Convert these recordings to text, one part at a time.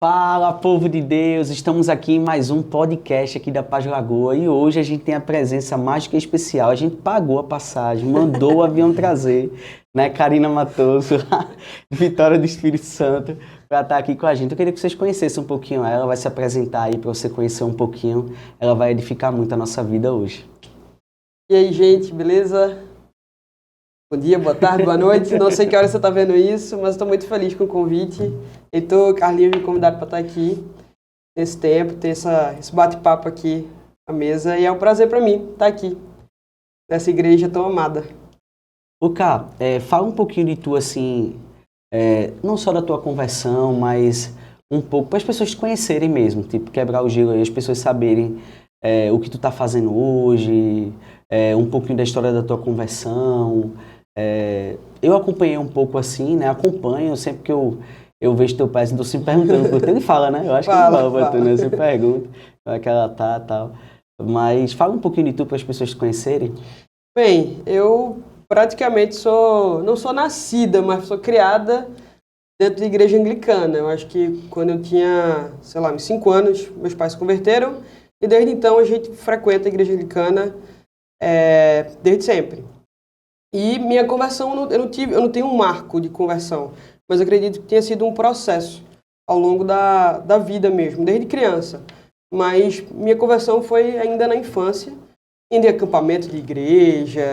Fala, povo de Deus! Estamos aqui em mais um podcast aqui da Paz Lagoa e hoje a gente tem a presença mais que especial. A gente pagou a passagem, mandou o avião trazer, né? Karina Matoso, Vitória do Espírito Santo, para estar aqui com a gente. Eu queria que vocês conhecessem um pouquinho ela, vai se apresentar aí para você conhecer um pouquinho. Ela vai edificar muito a nossa vida hoje. E aí, gente, beleza? Bom dia, boa tarde, boa noite. Não sei que hora você está vendo isso, mas estou muito feliz com o convite. Heitor, Carlinhos me convidaram para estar aqui nesse tempo, ter esse bate-papo aqui à mesa. E é um prazer para mim estar aqui, nessa igreja tão amada. Ô, Cá, fala um pouquinho de tu, assim, não só da tua conversão, mas um pouco para as pessoas te conhecerem mesmo, tipo, quebrar o gelo aí, as pessoas saberem o que tu tá fazendo hoje, um pouquinho da história da tua conversão. Eu acompanhei um pouco assim, né? Acompanho sempre que eu vejo teu pai, estou sempre perguntando por tu. Ele fala, né? Eu acho que ele fala pra tu, né? Você pergunta como é que ela tá e tal. Mas fala um pouquinho de tu para as pessoas te conhecerem. Bem, eu praticamente não sou nascida, mas sou criada dentro da igreja anglicana. Eu acho que quando eu tinha, sei lá, uns 5 anos, meus pais se converteram e desde então a gente frequenta a igreja anglicana desde sempre. E minha conversão, eu não tenho um marco de conversão, mas acredito que tenha sido um processo ao longo da vida mesmo, desde criança. Mas minha conversão foi ainda na infância, indo em acampamento de igreja,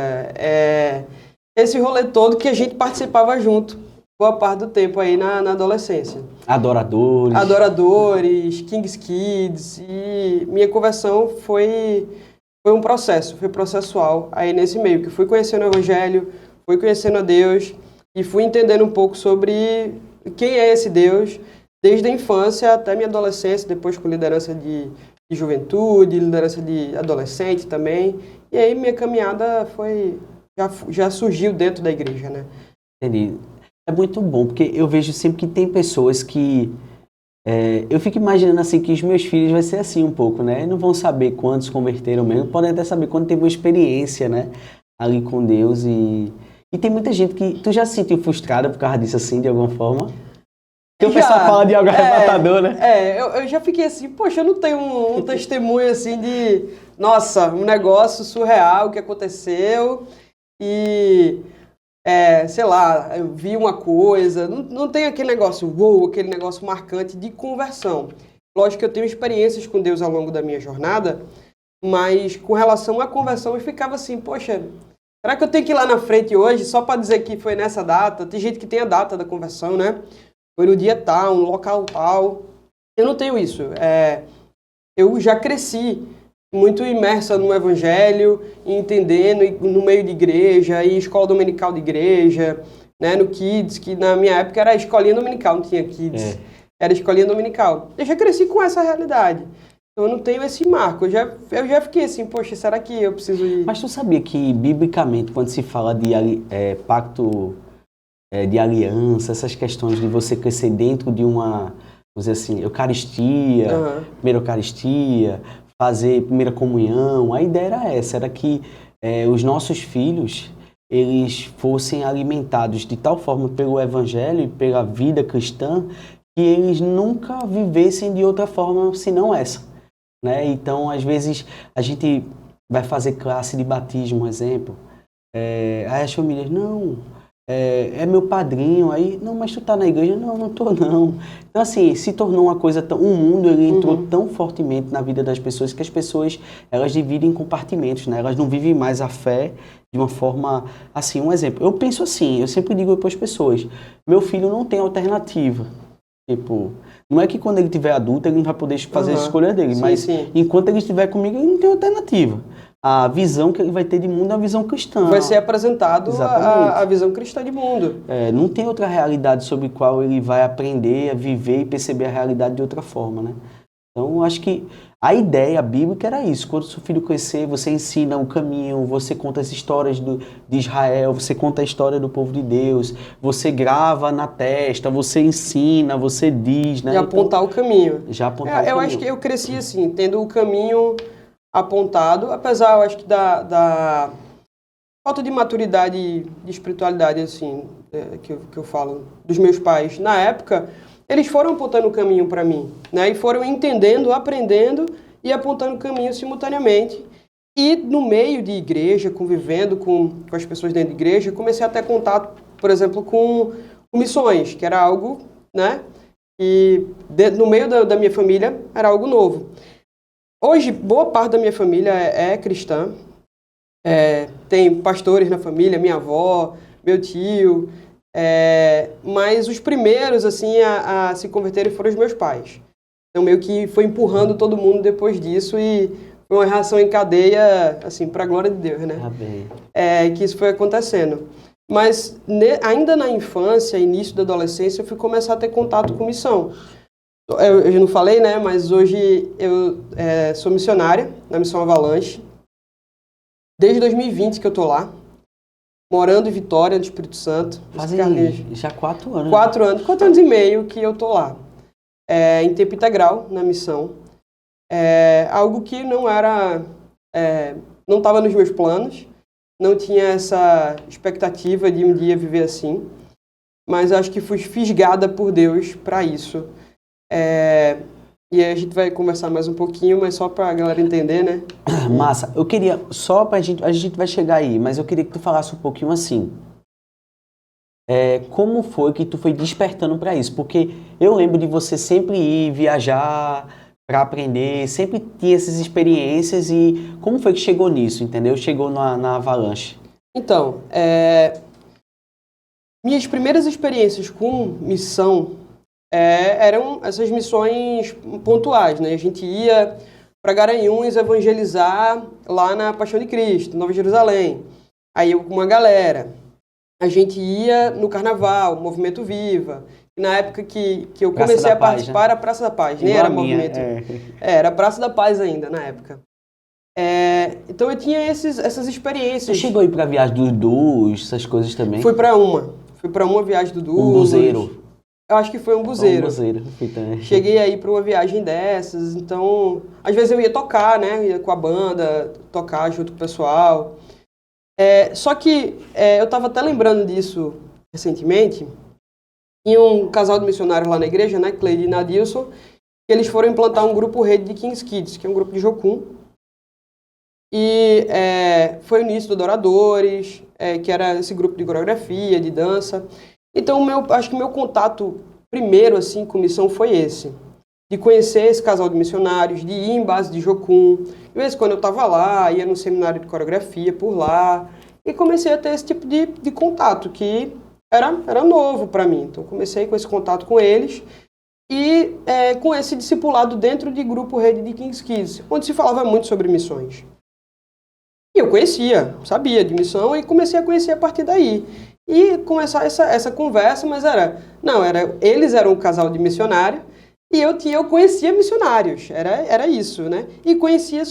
esse rolê todo que a gente participava junto, boa parte do tempo aí na adolescência. Adoradores, Kings Kids, e minha conversão foi um processo, foi processual aí nesse meio, que fui conhecendo o Evangelho, fui conhecendo a Deus e fui entendendo um pouco sobre quem é esse Deus, desde a infância até minha adolescência, depois com liderança de juventude, liderança de adolescente também. E aí minha caminhada já surgiu dentro da igreja, né? Entendi. É muito bom, porque eu vejo sempre que tem pessoas que... eu fico imaginando assim que os meus filhos vai ser assim um pouco, né? Não vão saber quantos converteram mesmo, podem até saber quando teve uma experiência, né? Ali com Deus e tem muita gente que... Tu já se sentiu frustrada por causa disso assim, de alguma forma? Porque o pessoal fala de algo arrebatador, né? Eu já fiquei assim, poxa, eu não tenho um testemunho assim de... Nossa, um negócio surreal que aconteceu e... sei lá, eu vi uma coisa, não tem aquele negócio, aquele negócio marcante de conversão. Lógico que eu tenho experiências com Deus ao longo da minha jornada, mas com relação à conversão eu ficava assim, poxa, será que eu tenho que ir lá na frente hoje só para dizer que foi nessa data? Tem gente que tem a data da conversão, né? Foi no dia tal, no local tal. Eu não tenho isso. Eu já cresci muito imersa no Evangelho, entendendo, no meio de igreja, e escola dominical de igreja, né, no Kids, que na minha época era escolinha dominical, não tinha Kids, era escolinha dominical. Eu já cresci com essa realidade. Então eu não tenho esse marco. Eu já fiquei assim, poxa, será que eu preciso ir... Mas tu sabia que, biblicamente, quando se fala de pacto de aliança, essas questões de você crescer dentro de uma, vamos dizer assim, Eucaristia, primeira Eucaristia, fazer primeira comunhão, a ideia era essa, era que os nossos filhos, eles fossem alimentados de tal forma pelo Evangelho e pela vida cristã, que eles nunca vivessem de outra forma senão essa, né? Então, às vezes, a gente vai fazer classe de batismo, um exemplo, aí as famílias, não... é meu padrinho, aí, não, mas tu tá na igreja? Não, não tô não. Então assim, se tornou uma coisa tão, o mundo ele entrou tão fortemente na vida das pessoas que as pessoas, elas dividem em compartimentos, né? Elas não vivem mais a fé de uma forma, assim, um exemplo. Eu penso assim, eu sempre digo para as pessoas, meu filho não tem alternativa. Tipo, não é que quando ele tiver adulto ele não vai poder fazer as escolhas dele, mas enquanto ele estiver comigo ele não tem alternativa. A visão que ele vai ter de mundo é a visão cristã. Vai ser apresentado a visão cristã de mundo. Não tem outra realidade sobre a qual ele vai aprender a viver e perceber a realidade de outra forma, né? Então, eu acho que a ideia bíblica era isso. Quando seu filho crescer, você ensina o caminho, você conta as histórias de Israel, você conta a história do povo de Deus, você grava na testa, você ensina, você diz, né? E apontar o caminho. Já apontar o caminho. Eu acho que eu cresci assim, tendo o caminho apontado, apesar, eu acho que da falta de maturidade, de espiritualidade, assim, que eu falo, dos meus pais. Na época, eles foram apontando o caminho para mim, né? E foram entendendo, aprendendo e apontando o caminho simultaneamente. E no meio de igreja, convivendo com as pessoas dentro de igreja, comecei a ter contato, por exemplo, com missões, que era algo, né? E no meio da minha família era algo novo. Hoje, boa parte da minha família é cristã. Tem pastores na família, minha avó, meu tio. Mas os primeiros assim, a se converterem foram os meus pais. Então, meio que foi empurrando todo mundo depois disso e foi uma reação em cadeia, assim, para a glória de Deus, né? Amém. Que isso foi acontecendo. Mas ainda na infância, início da adolescência, eu fui começar a ter contato com missão. Eu já não falei, né? Mas hoje eu sou missionária na Missão Avalanche. Desde 2020 que eu tô lá, morando em Vitória, no Espírito Santo. Fazem já 4 anos. 4 anos e meio que eu tô lá. Em tempo integral, na missão. Algo que não era... não estava nos meus planos. Não tinha essa expectativa de um dia viver assim. Mas acho que fui fisgada por Deus para isso. E aí a gente vai conversar mais um pouquinho, mas só para a galera entender, né? Massa. Eu queria, só pra gente... A gente vai chegar aí, mas eu queria que tu falasse um pouquinho assim. Como foi que tu foi despertando para isso? Porque eu lembro de você sempre ir viajar para aprender, sempre tinha essas experiências e como foi que chegou nisso, entendeu? Chegou na Avalanche. Então, minhas primeiras experiências com missão eram essas missões pontuais, né? A gente ia para Garanhuns evangelizar lá na Paixão de Cristo, Nova Jerusalém. Aí eu com uma galera. A gente ia no Carnaval, Movimento Viva. E na época que eu comecei a participar, era Praça da Paz, nem era Movimento. Era Praça da Paz ainda, na época. Então eu tinha essas experiências. Você chegou aí pra viagem do Dus, essas coisas também? Fui pra uma viagem do Dus. Um buzeiro. Eu acho que foi um buzeiro. Cheguei aí pra uma viagem dessas, então... Às vezes eu ia tocar, né? Ia com a banda, tocar junto com o pessoal. Só que eu tava até lembrando disso recentemente. Tinha um casal de missionários lá na igreja, né? Cleide e Nadilson. Que eles foram implantar um grupo rede de Kings Kids, que é um grupo de Jocum. E foi o início do Adoradores, que era esse grupo de coreografia, de dança. Então, acho que o meu contato primeiro assim, com missão foi esse. De conhecer esse casal de missionários, de ir em base de Jocum. De vez em quando eu estava lá, ia no seminário de coreografia por lá. E comecei a ter esse tipo de contato, que era novo para mim. Então, comecei com esse contato com eles. E com esse discipulado dentro de grupo rede de Kings Kids, onde se falava muito sobre missões. E eu sabia de missão e comecei a conhecer a partir daí. E começar essa conversa, mas eles eram um casal de missionário e eu conhecia missionários, era isso, né? E conhecia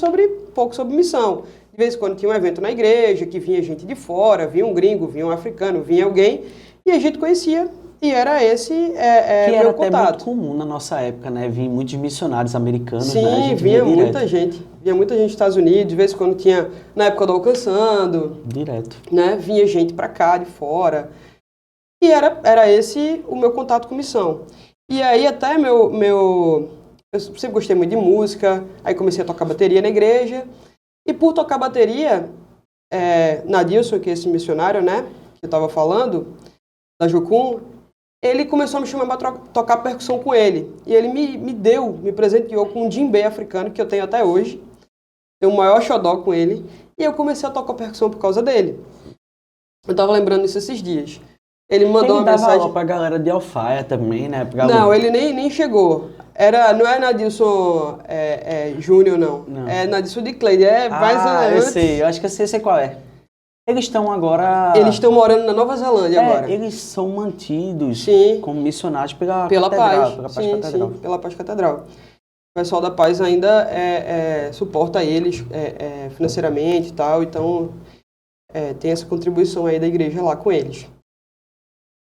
pouco sobre missão. De vez em quando tinha um evento na igreja, que vinha gente de fora, vinha um gringo, vinha um africano, vinha alguém, e a gente conhecia. E era esse que era meu até contato. muito comum na nossa época, né? Vinha muitos missionários americanos, Sim, né? vinha muita gente. Vinha muita gente dos Estados Unidos, de vez em quando tinha, na época do Alcançando. Direto. Né? Vinha gente pra cá, de fora. E era esse o meu contato com missão. E aí até eu sempre gostei muito de música, aí comecei a tocar bateria na igreja. E por tocar bateria, Nadilson, que é esse missionário, né? Que eu tava falando, da Jocum, ele começou a me chamar para tocar percussão com ele. E ele me presenteou com um djembe africano, que eu tenho até hoje. Tenho o maior xodó com ele. E eu comecei a tocar percussão por causa dele. Eu tava lembrando isso esses dias. Ele mandou uma mensagem... Ele dava pra galera de Alfaia também, né? Não, ele nem chegou. Não é Nadilson Júnior, não. É Nadilson de Cleide. Eu sei. Eu acho que eu sei qual é. Eles estão agora... Eles estão morando na Nova Zelândia agora. Eles são mantidos como missionários pela Paz. Pela Paz Catedral. Sim, pela Paz Catedral. O pessoal da Paz ainda suporta eles financeiramente e tal, então tem essa contribuição aí da igreja lá com eles.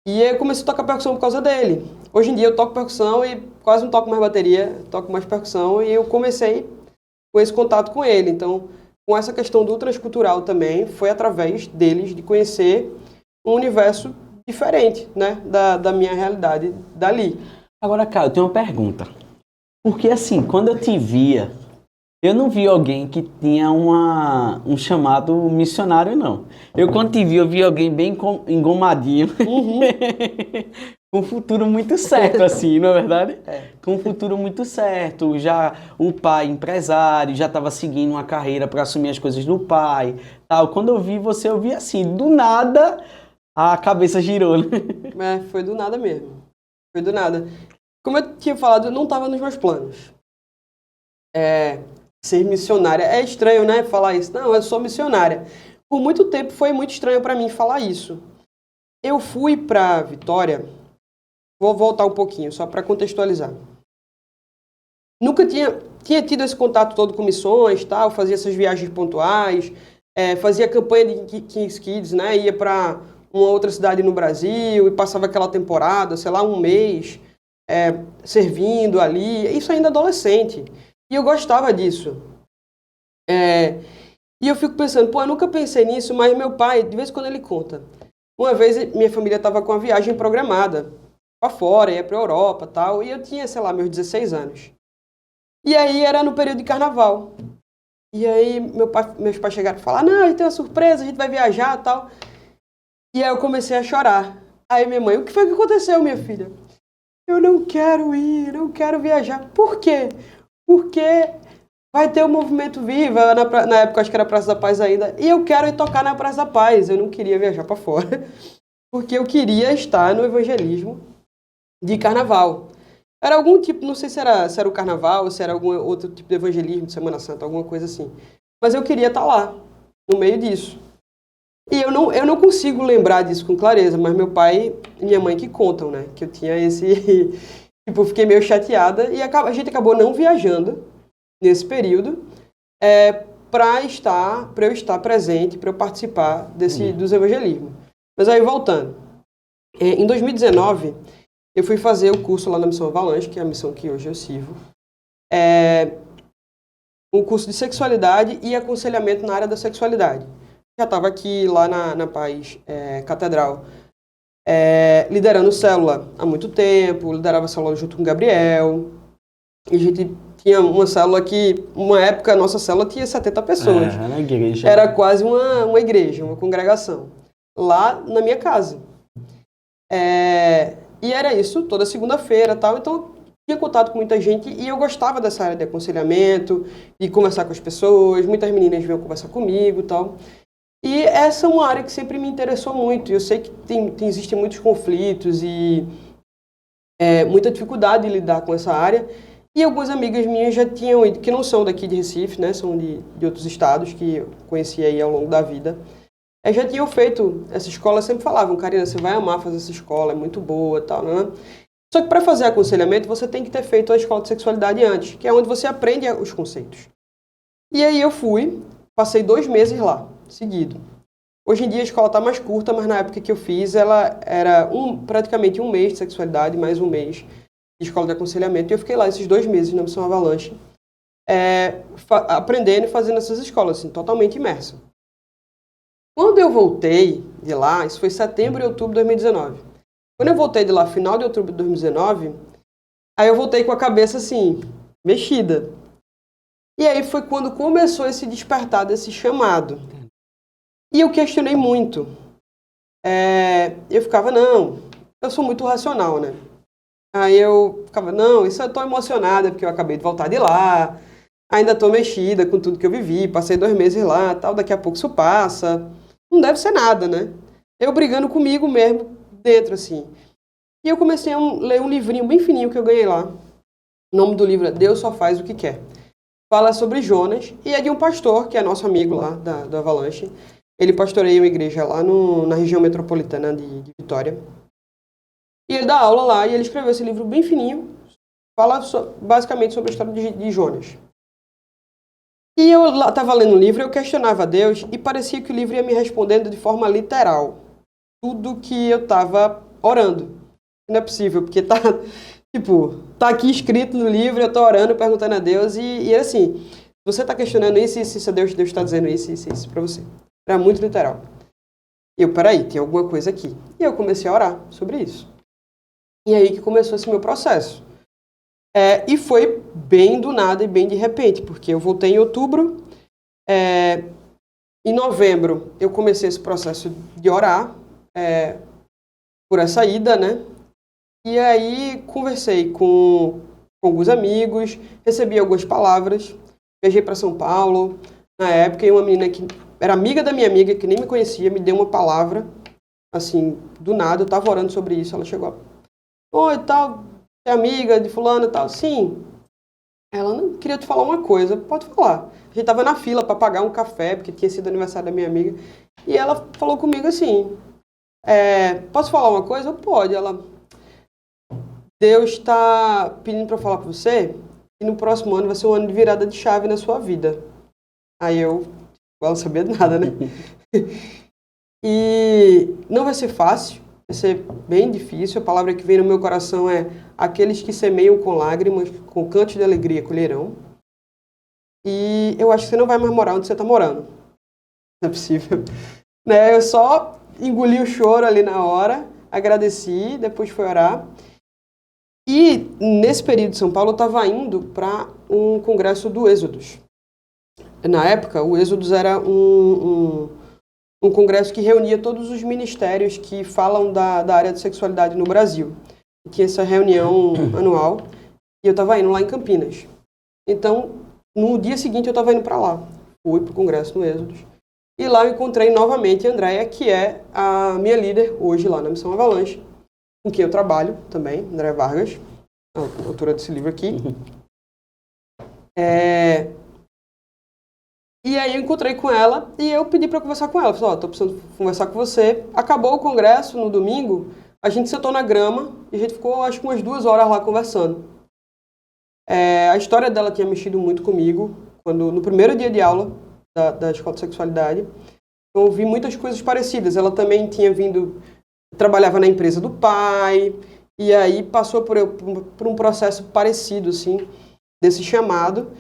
E eu comecei a tocar percussão por causa dele. Hoje em dia eu toco percussão e quase não toco mais bateria, toco mais percussão, e eu comecei com esse contato com ele. Então, com essa questão do transcultural também, foi através deles de conhecer um universo diferente, né, da minha realidade dali. Agora, cara, eu tenho uma pergunta. Porque assim, quando eu te via, eu não vi alguém que tinha um chamado missionário, não. Eu quando te vi, eu vi alguém bem engomadinho. Uhum. Com um futuro muito certo, assim, não é verdade? É. Com um futuro muito certo. Já o pai empresário, já estava seguindo uma carreira para assumir as coisas do pai. Tal. Quando eu vi você, eu vi assim, do nada, a cabeça girou, né? Foi do nada mesmo. Foi do nada. Como eu tinha falado, não estava nos meus planos. Ser missionária. É estranho, né, falar isso. Não, eu sou missionária. Por muito tempo foi muito estranho para mim falar isso. Eu fui para Vitória, vou voltar um pouquinho, só para contextualizar. Nunca tinha tido esse contato todo com missões, tal, fazia essas viagens pontuais, fazia campanha de King's Kids, né, ia para uma outra cidade no Brasil e passava aquela temporada, sei lá, um mês, servindo ali, isso ainda adolescente. E eu gostava disso. E eu fico pensando, eu nunca pensei nisso, mas meu pai, de vez em quando ele conta. Uma vez minha família estava com uma viagem programada para fora, ia para a Europa e tal, e eu tinha, sei lá, meus 16 anos. E aí era no período de carnaval. E aí meus pais chegaram e falaram, não, a gente tem uma surpresa, a gente vai viajar e tal. E aí eu comecei a chorar. Aí minha mãe, o que foi que aconteceu, minha filha? Eu não quero ir, não quero viajar. Por quê? Porque vai ter o Movimento Viva, na época acho que era Praça da Paz ainda, e eu quero ir tocar na Praça da Paz, eu não queria viajar para fora, porque eu queria estar no evangelismo de carnaval. Era algum tipo, não sei se era o carnaval, se era algum outro tipo de evangelismo de Semana Santa, alguma coisa assim. Mas eu queria estar lá, no meio disso. E eu não consigo lembrar disso com clareza, mas meu pai e minha mãe que contam, né, que eu tinha esse... tipo, eu fiquei meio chateada e a gente acabou não viajando nesse período, para eu estar presente, para eu participar dos evangelismos. Mas aí, voltando. Em 2019, eu fui fazer o curso lá na Missão Avalanche, que é a missão que hoje eu sirvo. Um curso de sexualidade e aconselhamento na área da sexualidade. Já estava aqui, lá na Paz Catedral, liderando célula há muito tempo, liderava célula junto com o Gabriel, e a gente tinha uma célula que, uma época, a nossa célula tinha 70 pessoas. Era igreja. Era quase uma igreja, uma congregação. Lá na minha casa. E era isso, toda segunda-feira e tal. Então, tinha contato com muita gente e eu gostava dessa área de aconselhamento, de conversar com as pessoas. Muitas meninas vinham conversar comigo e tal. E essa é uma área que sempre me interessou muito. Eu sei que existem muitos conflitos e muita dificuldade de lidar com essa área. E algumas amigas minhas já tinham ido, que não são daqui de Recife, né, são de outros estados, que eu conheci aí ao longo da vida, já tinham feito essa escola, sempre falavam, Karina, você vai amar fazer essa escola, é muito boa e tal, né? Só que para fazer aconselhamento, você tem que ter feito a escola de sexualidade antes, que é onde você aprende os conceitos. E aí eu fui, passei 2 meses lá, seguido. Hoje em dia a escola está mais curta, mas na época que eu fiz, ela era praticamente 1 mês de sexualidade, mais 1 mês de escola de aconselhamento, e eu fiquei lá esses 2 meses na Missão Avalanche, aprendendo e fazendo essas escolas, assim, totalmente imersa. Quando eu voltei de lá, isso foi setembro e outubro de 2019, quando eu voltei de lá, final de outubro de 2019, aí eu voltei com a cabeça, assim, mexida. E aí foi quando começou esse despertar desse chamado. E eu questionei muito. Eu ficava, não, eu sou muito racional, né? Aí eu ficava, não, isso eu tô emocionada, porque eu acabei de voltar de lá, ainda tô mexida com tudo que eu vivi, passei 2 meses lá, tal, daqui a pouco isso passa, não deve ser nada, né? Eu brigando comigo mesmo, dentro, assim. E eu comecei a ler um livrinho bem fininho que eu ganhei lá. O nome do livro é Deus Só Faz o que Quer. Fala sobre Jonas, e é de um pastor, que é nosso amigo lá, da Avalanche. Ele pastoreia uma igreja lá na região metropolitana de Vitória. E ele dá aula lá, e ele escreveu esse livro bem fininho, fala basicamente sobre a história de Jonas. E eu estava lendo o livro, eu questionava a Deus, e parecia que o livro ia me respondendo de forma literal. Tudo que eu estava orando. Não é possível, porque tá aqui escrito no livro, eu estou orando, perguntando a Deus, e era assim, você está questionando isso, Deus está dizendo isso para você. Era muito literal. E eu, peraí, tem alguma coisa aqui. E eu comecei a orar sobre isso. E aí que começou esse meu processo. E foi bem do nada e bem de repente, porque eu voltei em outubro, em novembro eu comecei esse processo de orar por essa ida, né? E aí conversei com alguns amigos, recebi algumas palavras, viajei para São Paulo, na época, e uma menina que era amiga da minha amiga, que nem me conhecia, me deu uma palavra, assim, do nada, eu estava orando sobre isso, ela chegou, oi, tal, é amiga de fulano e tal, sim. Ela, não, queria te falar uma coisa, pode falar. A gente estava na fila para pagar um café, porque tinha sido aniversário da minha amiga, e ela falou comigo assim, posso falar uma coisa? Pode. Ela, Deus está pedindo para eu falar para você que no próximo ano vai ser um ano de virada de chave na sua vida. Aí eu não sabia de nada, né? E não vai ser fácil, vai ser bem difícil. A palavra que vem no meu coração é: aqueles que semeiam com lágrimas, com cantos de alegria colherão. E eu acho que você não vai mais morar onde você está morando. Não é possível. Né? Eu só engoli o choro ali na hora, agradeci, depois fui orar. E nesse período de São Paulo eu estava indo para um congresso do Êxodos. Na época, o Êxodos era um congresso que reunia todos os ministérios que falam da área de sexualidade no Brasil. E tinha essa reunião anual e eu estava indo lá em Campinas. Então, no dia seguinte eu estava indo para lá. Fui para o congresso no Êxodos. E lá eu encontrei novamente a Andréia, que é a minha líder hoje lá na Missão Avalanche, com quem eu trabalho também, Andréia Vargas, a autora desse livro aqui. E aí eu encontrei com ela e eu pedi para conversar com ela. Falei, tô precisando conversar com você. Acabou o congresso no domingo, a gente sentou na grama e a gente ficou, acho que umas 2 horas lá conversando. A história dela tinha mexido muito comigo, no primeiro dia de aula da Escola de Sexualidade. Eu vi muitas coisas parecidas. Ela também tinha trabalhava na empresa do pai, e aí passou por um processo parecido, assim, desse chamado.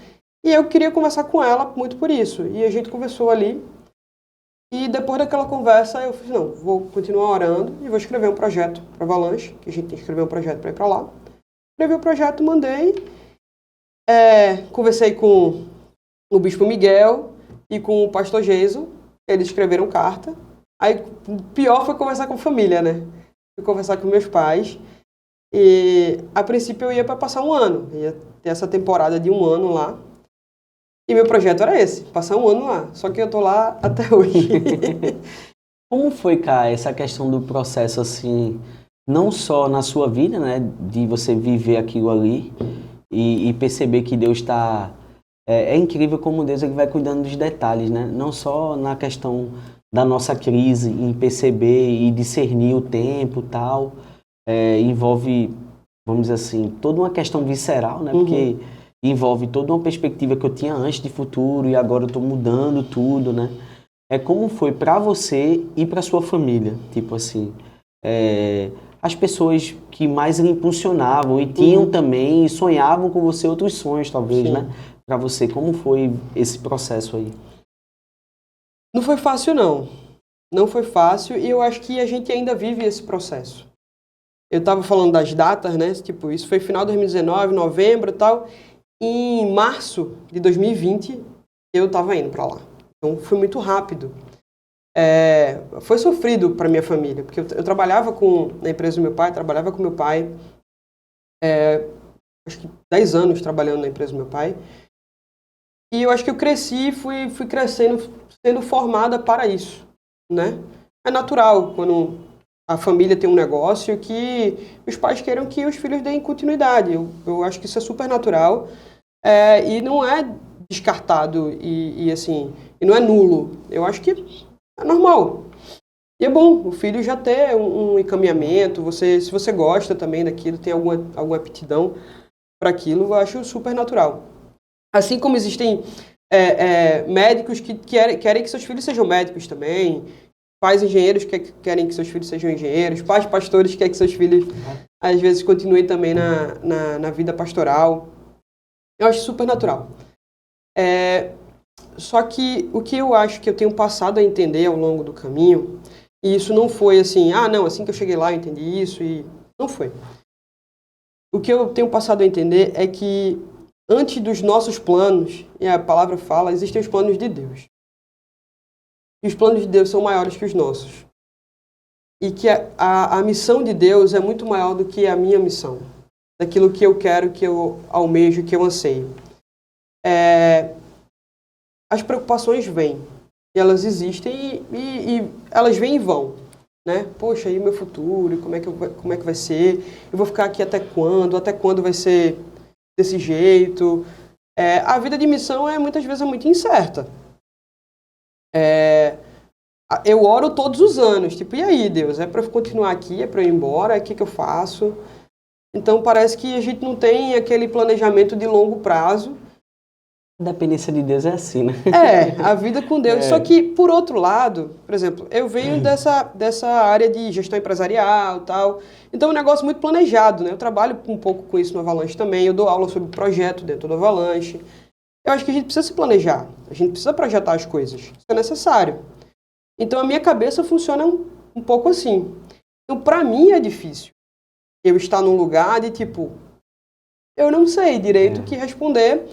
E eu queria conversar com ela muito por isso. E a gente conversou ali. E depois daquela conversa, eu falei, não, vou continuar orando e vou escrever um projeto para Avalanche, que a gente tem que escrever um projeto para ir para lá. Escrevi o projeto, mandei. Conversei com o Bispo Miguel e com o Pastor Geiso. Eles escreveram carta. Aí, o pior foi conversar com a família, né? Fui conversar com meus pais. E, a princípio, eu ia para passar um ano. Ia ter essa temporada de 1 ano lá. E meu projeto era esse, passar 1 ano lá. Só que eu tô lá até hoje. Como foi, cara, essa questão do processo, assim, não só na sua vida, né? De você viver aquilo ali e perceber que Deus está... É incrível como Deus ele vai cuidando dos detalhes, né? Não só na questão da nossa crise, em perceber e discernir o tempo e tal. Envolve, vamos dizer assim, toda uma questão visceral, né? Porque envolve toda uma perspectiva que eu tinha antes de futuro e agora eu estou mudando tudo, né? Como foi para você e para sua família? Tipo assim, as pessoas que mais lhe impulsionavam e tinham também, sonhavam com você outros sonhos, talvez, né? Para você, como foi esse processo aí? Não foi fácil, não. Não foi fácil e eu acho que a gente ainda vive esse processo. Eu estava falando das datas, né? Tipo, isso foi final de 2019, novembro e tal. E em março de 2020, eu estava indo para lá. Então, foi muito rápido. Foi sofrido para minha família, porque eu trabalhava na empresa do meu pai, trabalhava com meu pai. Acho que 10 anos trabalhando na empresa do meu pai. E eu acho que eu cresci, fui crescendo, sendo formada para isso, né? É natural quando a família tem um negócio que os pais queiram que os filhos deem continuidade. Eu acho que isso é super natural e não é descartado e assim, e não é nulo. Eu acho que é normal. E é bom o filho já ter um encaminhamento, se você gosta também daquilo, tem alguma aptidão para aquilo, eu acho super natural. Assim como existem médicos que querem que seus filhos sejam médicos também, pais engenheiros que querem que seus filhos sejam engenheiros, pais pastores que querem que seus filhos, às vezes, continuem também na vida pastoral. Eu acho super natural. Só que o que eu acho que eu tenho passado a entender ao longo do caminho, e isso não foi assim, não, assim que eu cheguei lá eu entendi isso, e não foi. o que eu tenho passado a entender é que antes dos nossos planos, e a palavra fala, existem os planos de Deus. E os planos de Deus são maiores que os nossos. E que a missão de Deus é muito maior do que a minha missão. Daquilo que eu quero, que eu almejo, que eu anseio. As preocupações vêm. E elas existem e elas vêm e vão. Né? Poxa, e o meu futuro? Como é que vai ser? Eu vou ficar aqui até quando? Até quando vai ser desse jeito? A vida de missão muitas vezes é muito incerta. Eu oro todos os anos. Tipo, e aí, Deus? É para eu continuar aqui? É para eu ir embora? O que eu faço? Então, parece que a gente não tem aquele planejamento de longo prazo. A dependência de Deus é assim, né? A vida com Deus. Só que, por outro lado, por exemplo, eu venho dessa área de gestão empresarial e tal. Então, é um negócio muito planejado, né? Eu trabalho um pouco com isso no Avalanche também. Eu dou aula sobre projeto dentro do Avalanche. Eu acho que a gente precisa se planejar. A gente precisa projetar as coisas. Isso é necessário. Então, a minha cabeça funciona um pouco assim. Então, para mim, é difícil eu estar num lugar de, tipo, eu não sei direito o que responder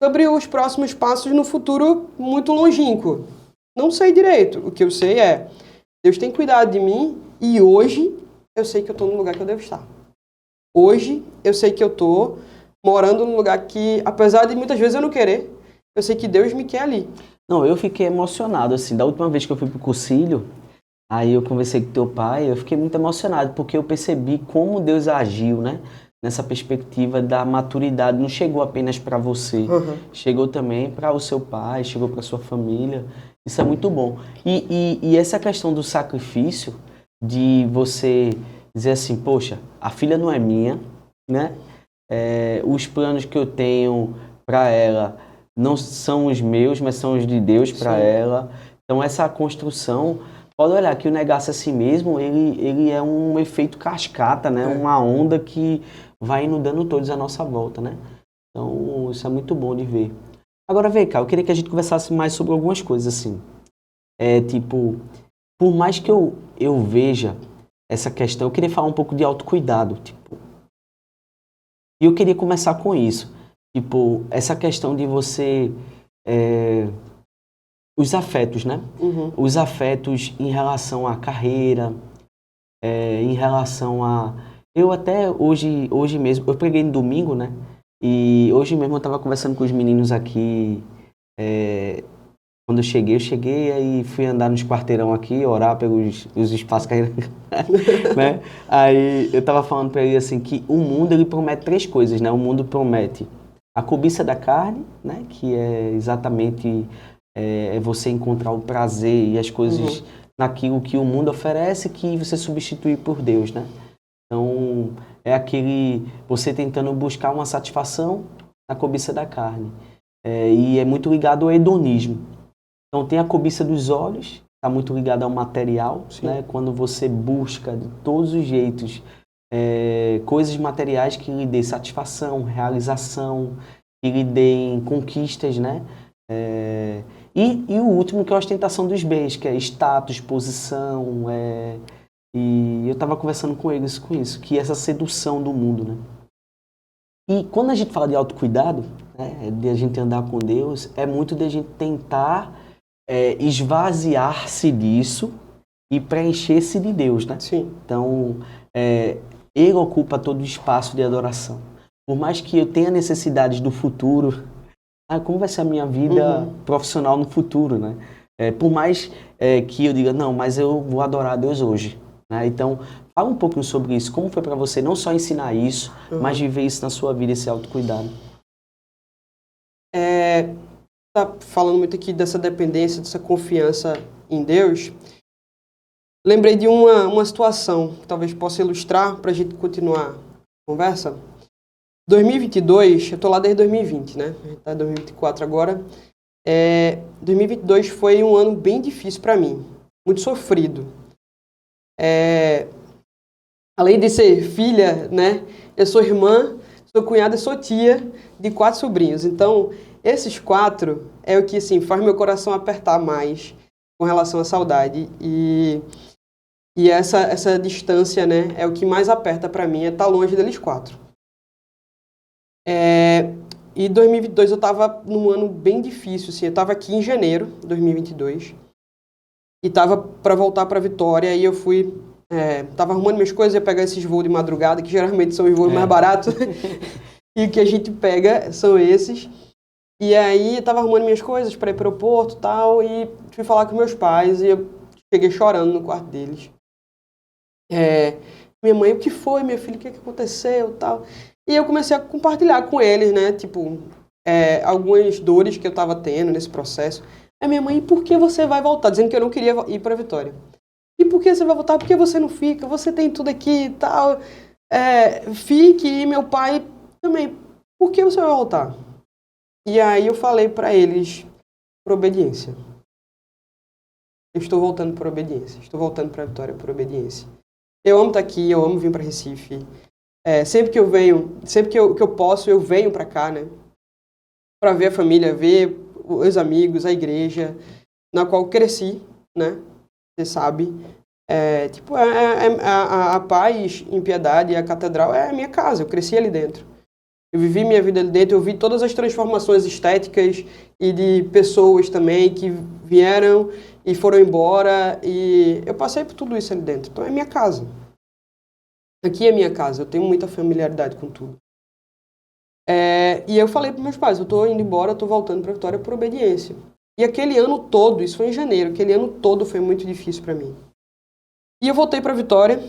sobre os próximos passos no futuro muito longínquo. Não sei direito. O que eu sei é, Deus tem cuidado de mim e hoje eu sei que eu estou no lugar que eu devo estar. Hoje eu sei que eu estou morando num lugar que, apesar de muitas vezes eu não querer, eu sei que Deus me quer ali. Não, eu fiquei emocionado, assim, da última vez que eu fui pro Cursilho, aí eu conversei com teu pai, eu fiquei muito emocionado, porque eu percebi como Deus agiu, né? Nessa perspectiva da maturidade, não chegou apenas para você, chegou também para o seu pai, chegou para sua família, isso é muito bom. E essa questão do sacrifício, de você dizer assim, poxa, a filha não é minha, né? Os planos que eu tenho para ela não são os meus, mas são os de Deus para ela. Então essa construção, pode olhar que o negar-se a si mesmo, ele é um efeito cascata, né? Uma onda que vai inundando todos à nossa volta, né? Então, isso é muito bom de ver. Agora, vem cá, eu queria que a gente conversasse mais sobre algumas coisas, assim. Tipo, por mais que eu veja essa questão, eu queria falar um pouco de autocuidado, tipo. E eu queria começar com isso. Tipo, essa questão de você... os afetos, né? Os afetos em relação à carreira, em relação a... Eu até hoje mesmo, eu preguei no domingo, né? E hoje mesmo eu estava conversando com os meninos aqui, quando eu cheguei aí fui andar nos quarteirão aqui, orar pelos espaços que né? Aí eu estava falando para ele assim, que o mundo ele promete 3 coisas, né? O mundo promete a cobiça da carne, né? Que é exatamente você encontrar o prazer e as coisas naquilo que o mundo oferece, que você substitui por Deus, né? Então, é você tentando buscar uma satisfação na cobiça da carne. E é muito ligado ao hedonismo. Então, tem a cobiça dos olhos, está muito ligado ao material, né? Quando você busca de todos os jeitos coisas materiais que lhe dêem satisfação, realização, que lhe deem conquistas, né? E o último, que é a ostentação dos bens, que é status, posição, e eu estava conversando com eles com isso, que essa sedução do mundo, né? E quando a gente fala de autocuidado, né, de a gente andar com Deus, é muito de a gente tentar esvaziar-se disso e preencher-se de Deus, né? Sim. Então, Ele ocupa todo o espaço de adoração. Por mais que eu tenha necessidades do futuro, como vai ser a minha vida profissional no futuro, né? Por mais que eu diga, não, mas eu vou adorar a Deus hoje. Né? Então, fala um pouquinho sobre isso. Como foi para você não só ensinar isso, mas viver isso na sua vida, esse autocuidado? Tá falando muito aqui dessa dependência, dessa confiança em Deus. Lembrei de uma situação que talvez possa ilustrar para a gente continuar a conversa. 2022, eu estou lá desde 2020, né? A gente está em 2024 agora. 2022 foi um ano bem difícil para mim, muito sofrido. Além de ser filha, né? Eu sou irmã, sou cunhada e sou tia de 4 sobrinhos. Então, esses 4 é o que assim, faz meu coração apertar mais com relação à saudade. E essa distância, né? É o que mais aperta para mim, é estar longe deles 4. E 2022 eu estava num ano bem difícil, assim, eu estava aqui em janeiro de 2022 e estava para voltar para Vitória e eu fui, estava arrumando minhas coisas, ia pegar esses voos de madrugada, que geralmente são os voos mais baratos, e o que a gente pega são esses. E aí eu estava arrumando minhas coisas para ir para o aeroporto e tal, e fui falar com meus pais e eu cheguei chorando no quarto deles. Minha mãe, o que foi, minha filha, o que aconteceu tal. E eu comecei a compartilhar com eles, né, tipo, algumas dores que eu estava tendo nesse processo. Aí minha mãe, por que você vai voltar? Dizendo que eu não queria ir para Vitória. E por que você vai voltar? Por que você não fica? Você tem tudo aqui e tal. Fique, e meu pai também. Por que você vai voltar? E aí eu falei para eles, por obediência. Eu estou voltando por obediência. Estou voltando para Vitória por obediência. Eu amo estar aqui, eu amo vir para Recife. Sempre que eu venho, sempre que eu posso, eu venho para cá, né? Para ver a família, ver os amigos, a igreja, na qual cresci, né? Você sabe. A Paz em Piedade, a Catedral, é a minha casa, eu cresci ali dentro. Eu vivi minha vida ali dentro, eu vi todas as transformações estéticas e de pessoas também que vieram e foram embora, e eu passei por tudo isso ali dentro. Então é minha casa. Aqui é minha casa, eu tenho muita familiaridade com tudo. E eu falei para meus pais, eu tô indo embora, eu tô voltando para Vitória por obediência. E aquele ano todo, isso foi em janeiro, aquele ano todo foi muito difícil para mim. E eu voltei para Vitória.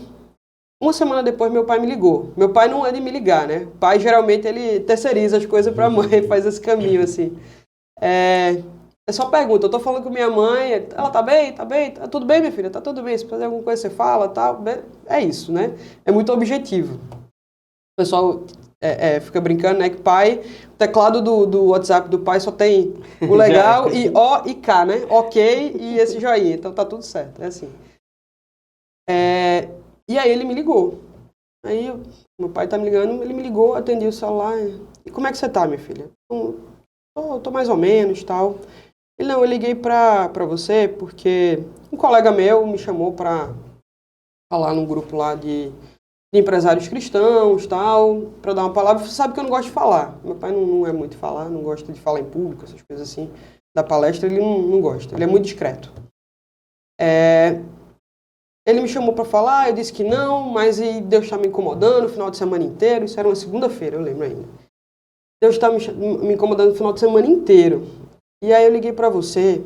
Uma semana depois, meu pai me ligou. Meu pai não é de me ligar, né? O pai, geralmente, ele terceiriza as coisas para a mãe, faz esse caminho, assim. É só pergunta, eu tô falando com minha mãe, ela tá bem? Tá bem? Tá tudo bem, minha filha? Tá tudo bem, se fazer alguma coisa você fala, tal. É isso, né? É muito objetivo. O pessoal fica brincando, né? Que pai, o teclado do WhatsApp do pai só tem o legal e O e K, né? Ok e esse joinha, então tá tudo certo, é assim. E aí ele me ligou. Aí meu pai tá me ligando, ele me ligou, atendi o celular. E como é que você tá, minha filha? Tô mais ou menos, tal. Ele, não, eu liguei pra você porque um colega meu me chamou pra falar num grupo lá de empresários cristãos, tal, pra dar uma palavra. Você sabe que eu não gosto de falar. Meu pai não é muito de falar, não gosta de falar em público, essas coisas assim. Da palestra ele não gosta, ele é muito discreto. Ele me chamou para falar, eu disse que não, mas Deus está me incomodando o final de semana inteiro. Isso era uma segunda-feira, eu lembro ainda. Deus está me incomodando o final de semana inteiro. E aí eu liguei para você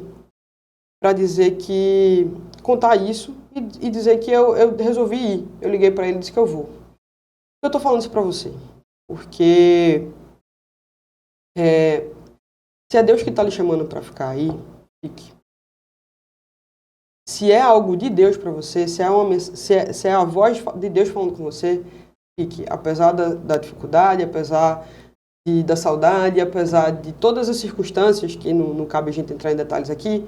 para dizer que... contar isso e dizer que eu resolvi ir. Eu liguei para ele e disse que eu vou. Eu estou falando isso para você porque se é Deus que está lhe chamando para ficar aí, fique. Se é algo de Deus para você, se é a voz de Deus falando com você, fique. Apesar da dificuldade, apesar da saudade, apesar de todas as circunstâncias, que não cabe a gente entrar em detalhes aqui,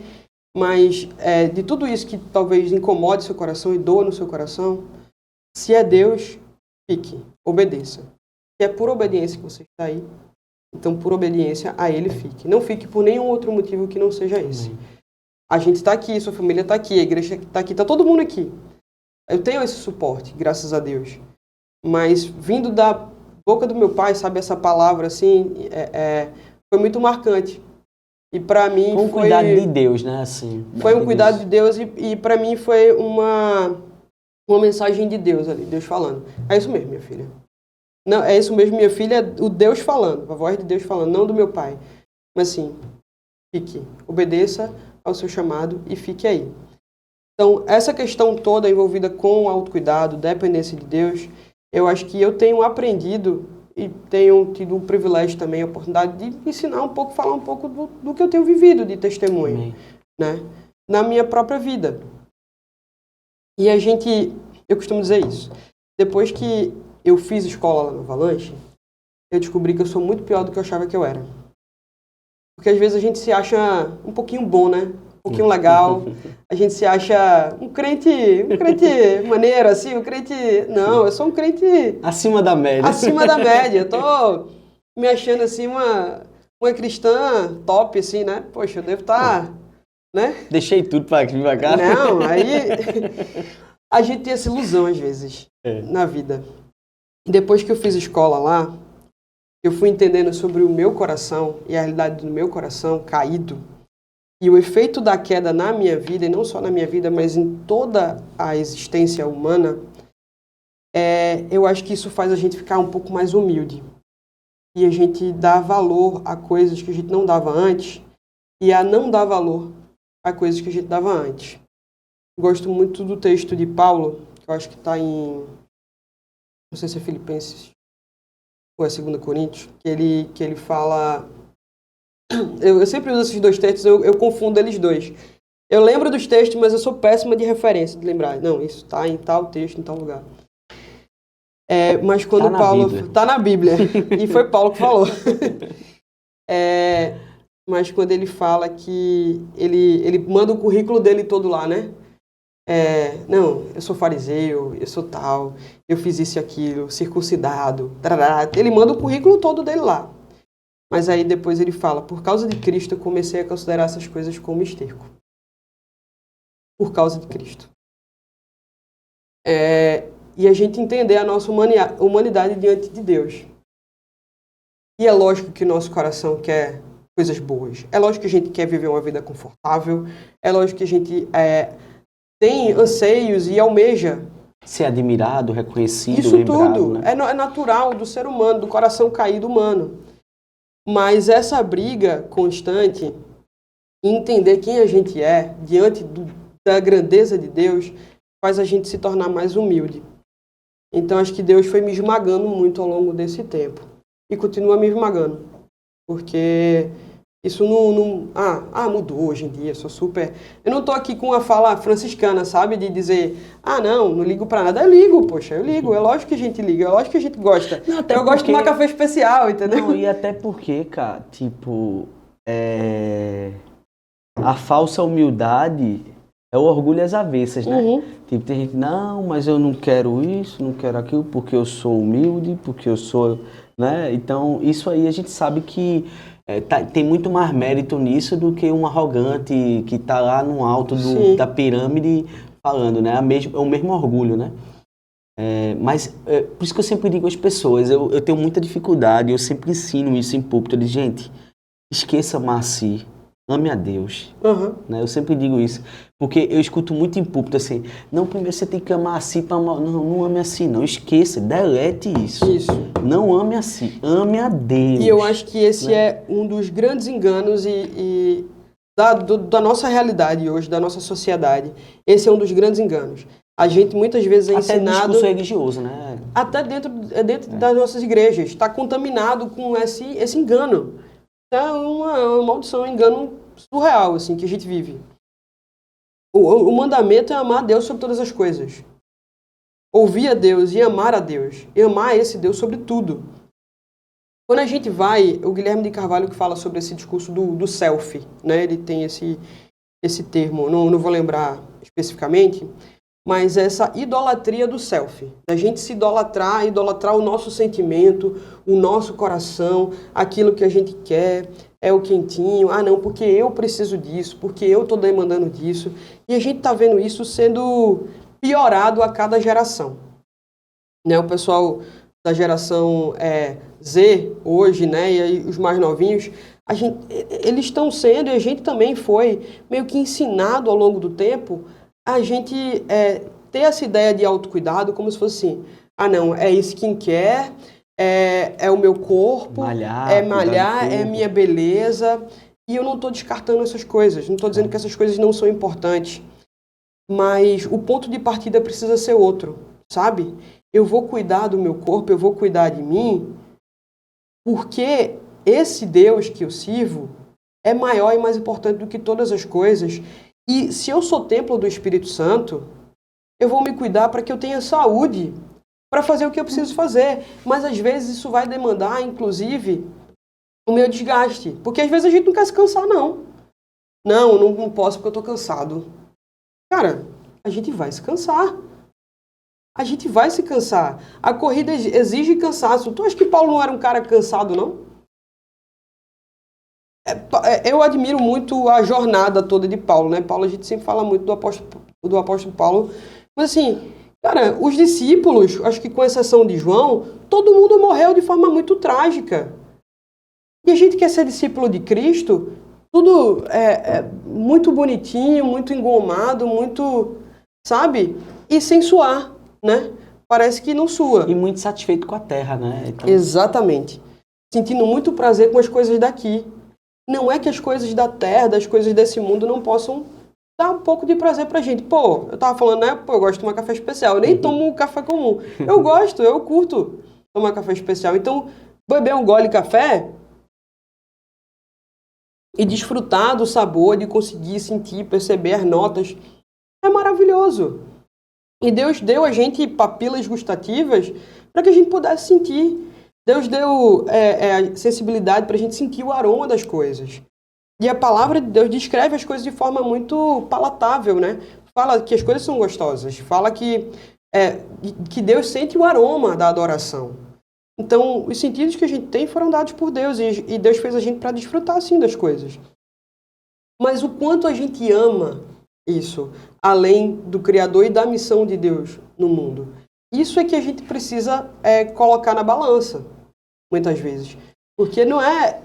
mas de tudo isso que talvez incomode seu coração e doa no seu coração, se é Deus, fique, obedeça. Se é por obediência que você está aí, então por obediência a Ele fique. Não fique por nenhum outro motivo que não seja esse. A gente está aqui, sua família está aqui, a igreja está aqui, está todo mundo aqui. Eu tenho esse suporte, graças a Deus. Mas vindo da boca do meu pai, sabe, essa palavra assim, foi muito marcante. E para mim foi um cuidado de Deus, né? Assim, foi um cuidado de Deus e para mim foi uma mensagem de Deus ali, Deus falando. É isso mesmo, minha filha. Não, é isso mesmo, minha filha, o Deus falando, a voz de Deus falando, não do meu pai. Mas assim, fique, obedeça ao seu chamado e fique aí. Então, essa questão toda envolvida com o autocuidado, dependência de Deus, eu acho que eu tenho aprendido e tenho tido o privilégio também, a oportunidade de ensinar um pouco, falar um pouco do que eu tenho vivido de testemunho, né? Na minha própria vida. E eu costumo dizer isso, depois que eu fiz escola lá no Avalanche, eu descobri que eu sou muito pior do que eu achava que eu era. Porque às vezes a gente se acha um pouquinho bom, né? Um pouquinho legal. A gente se acha um crente maneiro, assim, um crente... Não, eu sou um crente... acima da média. Acima da média. Eu tô me achando, assim, uma cristã top, assim, né? Poxa, eu devo estar... né? Deixei tudo pra vir pra cá. Não, aí... a gente tem essa ilusão, às vezes, na vida. Depois que eu fiz escola lá, eu fui entendendo sobre o meu coração e a realidade do meu coração caído, e o efeito da queda na minha vida, e não só na minha vida, mas em toda a existência humana, eu acho que isso faz a gente ficar um pouco mais humilde. E a gente dá valor a coisas que a gente não dava antes, e a não dar valor a coisas que a gente dava antes. Gosto muito do texto de Paulo, que eu acho que está em, não sei se é Filipenses ou é 2 Coríntios, que ele fala... Eu sempre uso esses dois textos, eu confundo eles dois. Eu lembro dos textos, mas eu sou péssima de referência, de lembrar. Não, isso está em tal texto, em tal lugar. Mas quando Paulo... Está na Bíblia. E foi Paulo que falou. Mas quando ele fala que ele manda o currículo dele todo lá, né? Não, eu sou fariseu, eu sou tal, eu fiz isso e aquilo, circuncidado, tarará. Ele manda o currículo todo dele lá. Mas aí depois ele fala, por causa de Cristo eu comecei a considerar essas coisas como esterco. Por causa de Cristo. E a gente entender a nossa humanidade diante de Deus. E é lógico que o nosso coração quer coisas boas. É lógico que a gente quer viver uma vida confortável. É lógico que a gente tem anseios e almeja ser admirado, reconhecido, isso lembrado, tudo, né? É natural do ser humano, do coração caído humano. Mas essa briga constante em entender quem a gente é diante da grandeza de Deus faz a gente se tornar mais humilde. Então acho que Deus foi me esmagando muito ao longo desse tempo. E continua me esmagando. Porque isso não mudou hoje em dia, sou super... Eu não tô aqui com uma fala franciscana, sabe? De dizer, não ligo pra nada. Eu ligo, poxa, eu ligo. É lógico que a gente liga, é lógico que a gente gosta. Não, eu gosto de tomar café especial, entendeu? Não, e até porque, cara, tipo... A falsa humildade é o orgulho às avessas, né? Uhum. Tipo, tem gente, não, mas eu não quero isso, não quero aquilo, porque eu sou humilde, porque eu sou... né? Então, isso aí a gente sabe que tem muito mais mérito nisso do que um arrogante que está lá no alto da pirâmide falando, né? É o mesmo orgulho, né? Mas por isso que eu sempre digo às pessoas, eu tenho muita dificuldade, eu sempre ensino isso em púlpito, eu digo, gente, esqueça amar a si, ame a Deus. Uhum. Né? Eu sempre digo isso, porque eu escuto muito em púlpito assim, não, primeiro você tem que amar a si para amar, não ame a si, não, esqueça, delete isso. Não ame a si, ame a Deus. E eu acho que esse é um dos grandes enganos da nossa realidade hoje, da nossa sociedade. Esse é um dos grandes enganos. A gente muitas vezes é ensinado... Até discurso religioso, né? Até dentro das nossas igrejas. Está contaminado com esse engano. É uma maldição, um engano surreal, assim, que a gente vive. O mandamento é amar a Deus sobre todas as coisas. Ouvir a Deus e amar a Deus. E amar esse Deus sobre tudo. Quando a gente vai... O Guilherme de Carvalho que fala sobre esse discurso do self, né? Ele tem esse termo, não vou lembrar especificamente, mas essa idolatria do self. A gente se idolatrar o nosso sentimento, o nosso coração, aquilo que a gente quer, é o quentinho. Não, porque eu preciso disso, porque eu estou demandando disso. E a gente está vendo isso sendo piorado a cada geração. Né? O pessoal da geração Z hoje, né, e aí os mais novinhos, eles estão sendo, e a gente também foi, meio que ensinado ao longo do tempo, a gente ter essa ideia de autocuidado como se fosse assim, não, é skincare, é o meu corpo, malhar, é minha beleza, e eu não estou descartando essas coisas, não estou dizendo que essas coisas não são importantes, mas o ponto de partida precisa ser outro, sabe? Eu vou cuidar do meu corpo, eu vou cuidar de mim, porque esse Deus que eu sirvo é maior e mais importante do que todas as coisas. E se eu sou templo do Espírito Santo, eu vou me cuidar para que eu tenha saúde para fazer o que eu preciso fazer. Mas às vezes isso vai demandar, inclusive, o meu desgaste. Porque às vezes a gente não quer se cansar, não. Não posso porque eu estou cansado. Cara, a gente vai se cansar. A gente vai se cansar. A corrida exige cansaço. Tu acha que Paulo não era um cara cansado, não? Eu admiro muito a jornada toda de Paulo, né? Paulo, a gente sempre fala muito do apóstolo Paulo. Mas assim, Cara, os discípulos, acho que com exceção de João, todo mundo morreu de forma muito trágica. E a gente quer ser discípulo de Cristo, tudo muito bonitinho, muito engomado, muito, sabe? E sem suar, né? Parece que não sua. E muito satisfeito com a terra, né? Então... Exatamente. Sentindo muito prazer com as coisas daqui. Não é que as coisas da terra, das coisas desse mundo não possam dar um pouco de prazer pra gente. Pô, eu tava falando, né? Pô, eu gosto de tomar café especial. Eu nem tomo café comum. Eu gosto, eu curto tomar café especial. Então, beber um gole de café e desfrutar do sabor, de conseguir sentir, perceber as notas, é maravilhoso. E Deus deu a gente papilas gustativas para que a gente pudesse sentir. Deus deu a sensibilidade para a gente sentir o aroma das coisas. E a palavra de Deus descreve as coisas de forma muito palatável, né? Fala que as coisas são gostosas. Fala que Deus sente o aroma da adoração. Então, os sentidos que a gente tem foram dados por Deus. E Deus fez a gente para desfrutar, assim, das coisas. Mas o quanto a gente ama isso, além do Criador e da missão de Deus no mundo. Isso é que a gente precisa colocar na balança, muitas vezes. Porque não é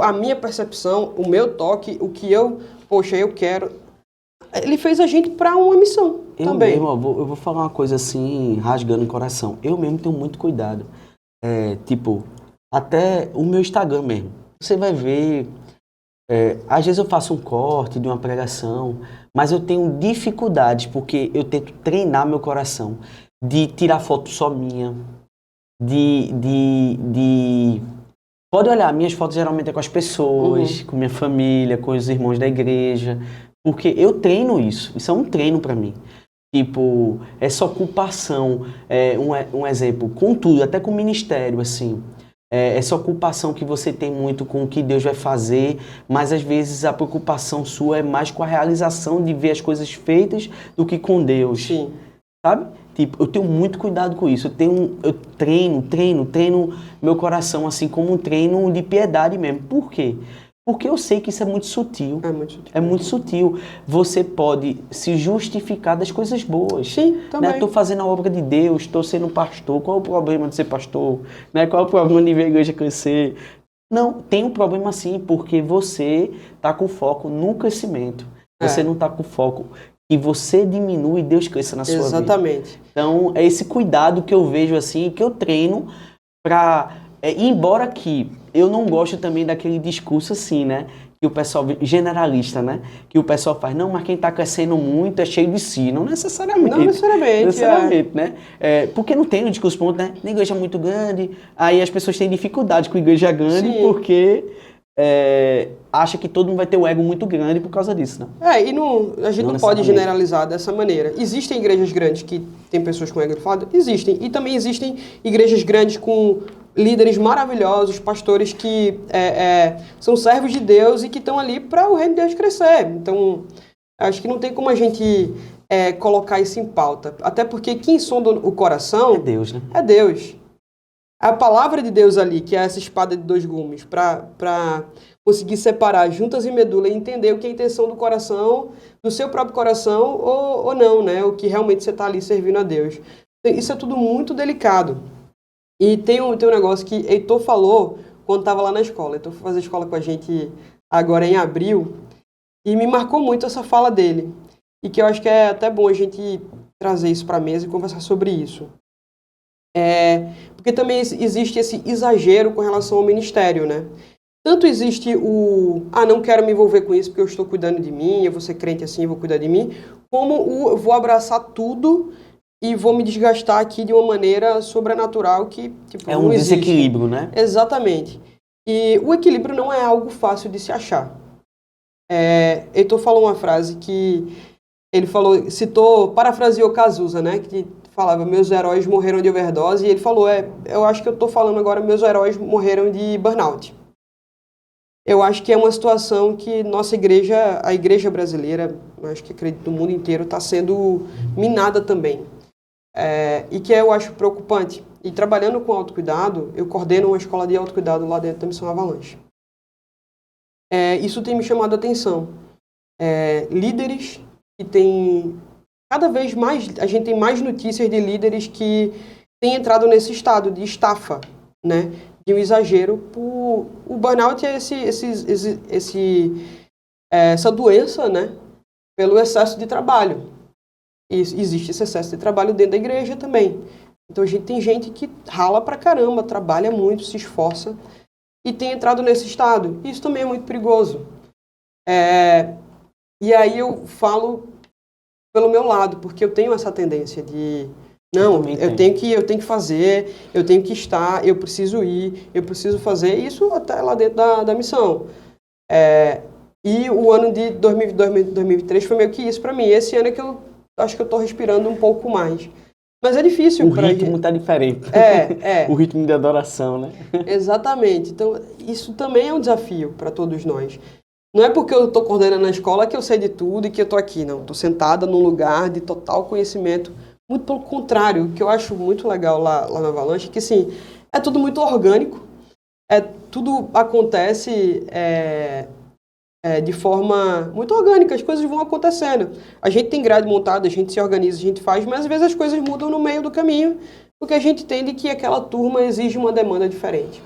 a minha percepção, o meu toque, o que eu quero. Ele fez a gente para uma missão também. Eu vou falar uma coisa assim, rasgando o coração. Eu mesmo tenho muito cuidado. Até o meu Instagram mesmo. Você vai ver... às vezes eu faço um corte de uma pregação, mas eu tenho dificuldades, porque eu tento treinar meu coração de tirar foto só minha, Pode olhar, minhas fotos geralmente é com as pessoas, com minha família, com os irmãos da igreja, porque eu treino isso é um treino pra mim. Tipo, essa ocupação, um exemplo, com tudo, até com o ministério, assim... essa ocupação que você tem muito com o que Deus vai fazer, mas às vezes a preocupação sua é mais com a realização de ver as coisas feitas do que com Deus. Sim. Sabe? Tipo, eu tenho muito cuidado com isso. Eu treino meu coração assim como um treino de piedade mesmo. Por quê? Porque eu sei que isso é muito sutil. É muito sutil. Você pode se justificar das coisas boas. Sim, também. Né? Estou fazendo a obra de Deus, estou sendo pastor. Qual é o problema de ser pastor? Né? Qual é o problema de ver a igreja crescer? Não, tem um problema sim, porque você está com foco no crescimento. Você não está com foco que você diminua e Deus cresça na sua vida. Exatamente. Então, é esse cuidado que eu vejo assim, que eu treino para... embora que eu não gosto também daquele discurso assim, né? Que o pessoal, generalista, né? Que o pessoal faz, não, mas quem está crescendo muito é cheio de si. Não necessariamente. Não necessariamente. Né? Porque não tem um discurso ponto, né? Na igreja muito grande, aí as pessoas têm dificuldade com a igreja grande, sim, porque acha que todo mundo vai ter um ego muito grande por causa disso, né? A gente não pode generalizar dessa maneira. Existem igrejas grandes que tem pessoas com ego elevado? Existem. E também existem igrejas grandes com líderes maravilhosos, pastores que são servos de Deus e que estão ali para o reino de Deus crescer. Então, acho que não tem como a gente colocar isso em pauta. Até porque quem sonda o coração... É Deus, né? É Deus. A palavra de Deus ali, que é essa espada de dois gumes, para conseguir separar juntas e medula e entender o que é a intenção do coração, do seu próprio coração ou não, né? O que realmente você está ali servindo a Deus. Isso é tudo muito delicado. E tem um negócio que Heitor falou quando estava lá na escola. Heitor foi fazer escola com a gente agora em abril e me marcou muito essa fala dele. E que eu acho que é até bom a gente trazer isso para a mesa e conversar sobre isso. Porque também existe esse exagero com relação ao ministério, né? Tanto existe não quero me envolver com isso porque eu estou cuidando de mim, eu vou ser crente assim, eu vou cuidar de mim, como eu vou abraçar tudo e vou me desgastar aqui de uma maneira sobrenatural que, tipo, não existe. Desequilíbrio, né? Exatamente. E o equilíbrio não é algo fácil de se achar. Heitor falou uma frase que ele parafraseou Cazuza, né? Que falava, meus heróis morreram de overdose, e ele falou, eu acho que eu estou falando agora, meus heróis morreram de burnout. Eu acho que é uma situação que nossa igreja, a igreja brasileira, acho que acredito no mundo inteiro, está sendo minada também. E que eu acho preocupante. E trabalhando com autocuidado, eu coordeno uma escola de autocuidado lá dentro da Missão Avalanche. Isso tem me chamado a atenção. Líderes que têm cada vez mais a gente tem mais notícias de líderes que têm entrado nesse estado de estafa, né? De um exagero. O burnout é essa doença, né? Pelo excesso de trabalho. E existe esse excesso de trabalho dentro da igreja também. Então a gente tem gente que rala pra caramba, trabalha muito, se esforça e tem entrado nesse estado. Isso também é muito perigoso. E aí eu falo pelo meu lado, porque eu tenho essa tendência de não, eu tenho que fazer, eu tenho que estar, eu preciso ir, eu preciso fazer isso até lá dentro da missão. E o ano de 2023 foi meio que isso para mim. Esse ano é que eu acho que eu estou respirando um pouco mais. Mas é difícil. O ritmo está diferente. O ritmo de adoração, né? Exatamente. Então, isso também é um desafio para todos nós. Não é porque eu estou coordenando a escola que eu sei de tudo e que eu estou aqui, não. Estou sentada num lugar de total conhecimento. Muito pelo contrário, o que eu acho muito legal lá na Avalanche é que, assim, é tudo muito orgânico. Tudo acontece de forma muito orgânica, as coisas vão acontecendo. A gente tem grade montada, a gente se organiza, a gente faz, mas às vezes as coisas mudam no meio do caminho, porque a gente entende que aquela turma exige uma demanda diferente.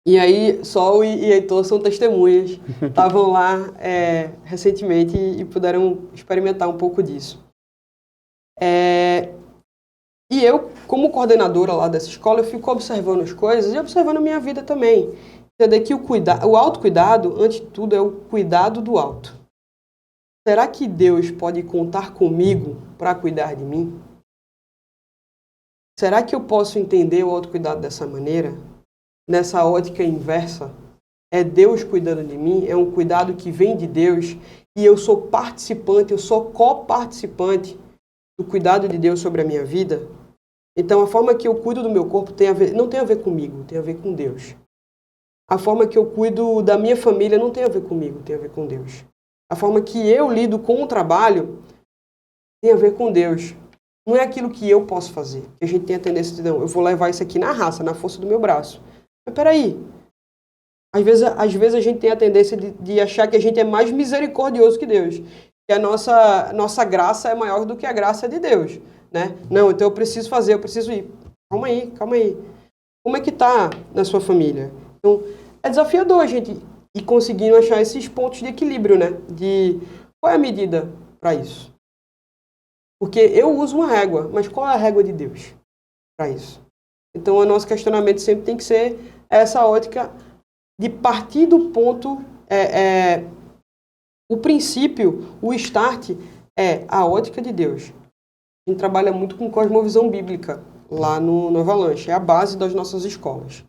E aí, Sol e Heitor são testemunhas, estavam lá recentemente e puderam experimentar um pouco disso. E eu, como coordenadora lá dessa escola, eu fico observando as coisas e observando a minha vida também. Entender que o autocuidado, antes de tudo, é o cuidado do auto. Será que Deus pode contar comigo para cuidar de mim? Será que eu posso entender o autocuidado dessa maneira? Nessa ótica inversa? É Deus cuidando de mim? É um cuidado que vem de Deus? E eu sou participante, eu sou coparticipante do cuidado de Deus sobre a minha vida? Então, a forma que eu cuido do meu corpo não tem a ver comigo, tem a ver com Deus. A forma que eu cuido da minha família não tem a ver comigo, tem a ver com Deus. A forma que eu lido com o trabalho tem a ver com Deus. Não é aquilo que eu posso fazer. A gente tem a tendência de, não, eu vou levar isso aqui na raça, na força do meu braço. Mas peraí. Às vezes a gente tem a tendência de achar que a gente é mais misericordioso que Deus. Que a nossa graça é maior do que a graça de Deus. Né? Não, então eu preciso fazer, eu preciso ir. Calma aí. Como é que tá na sua família? Então, é desafiador a gente ir conseguindo achar esses pontos de equilíbrio, né? De qual é a medida para isso? Porque eu uso uma régua, mas qual é a régua de Deus para isso? Então, o nosso questionamento sempre tem que ser essa ótica de partir do ponto, o princípio, o start é a ótica de Deus. A gente trabalha muito com cosmovisão bíblica lá no Avalanche, é a base das nossas escolas.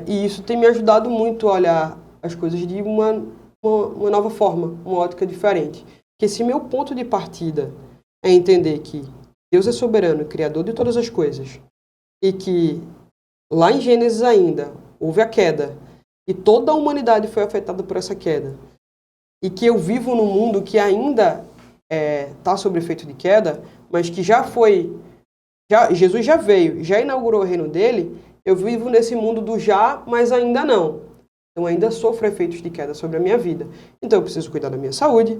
E isso tem me ajudado muito a olhar as coisas de uma nova forma, uma ótica diferente. Porque se meu ponto de partida é entender que Deus é soberano, criador de todas as coisas, e que lá em Gênesis ainda houve a queda, e toda a humanidade foi afetada por essa queda, e que eu vivo num mundo que ainda está sob efeito de queda, mas que Jesus já veio, já inaugurou o reino dele. Eu vivo nesse mundo do já, mas ainda não. Então ainda sofro efeitos de queda sobre a minha vida. Então eu preciso cuidar da minha saúde,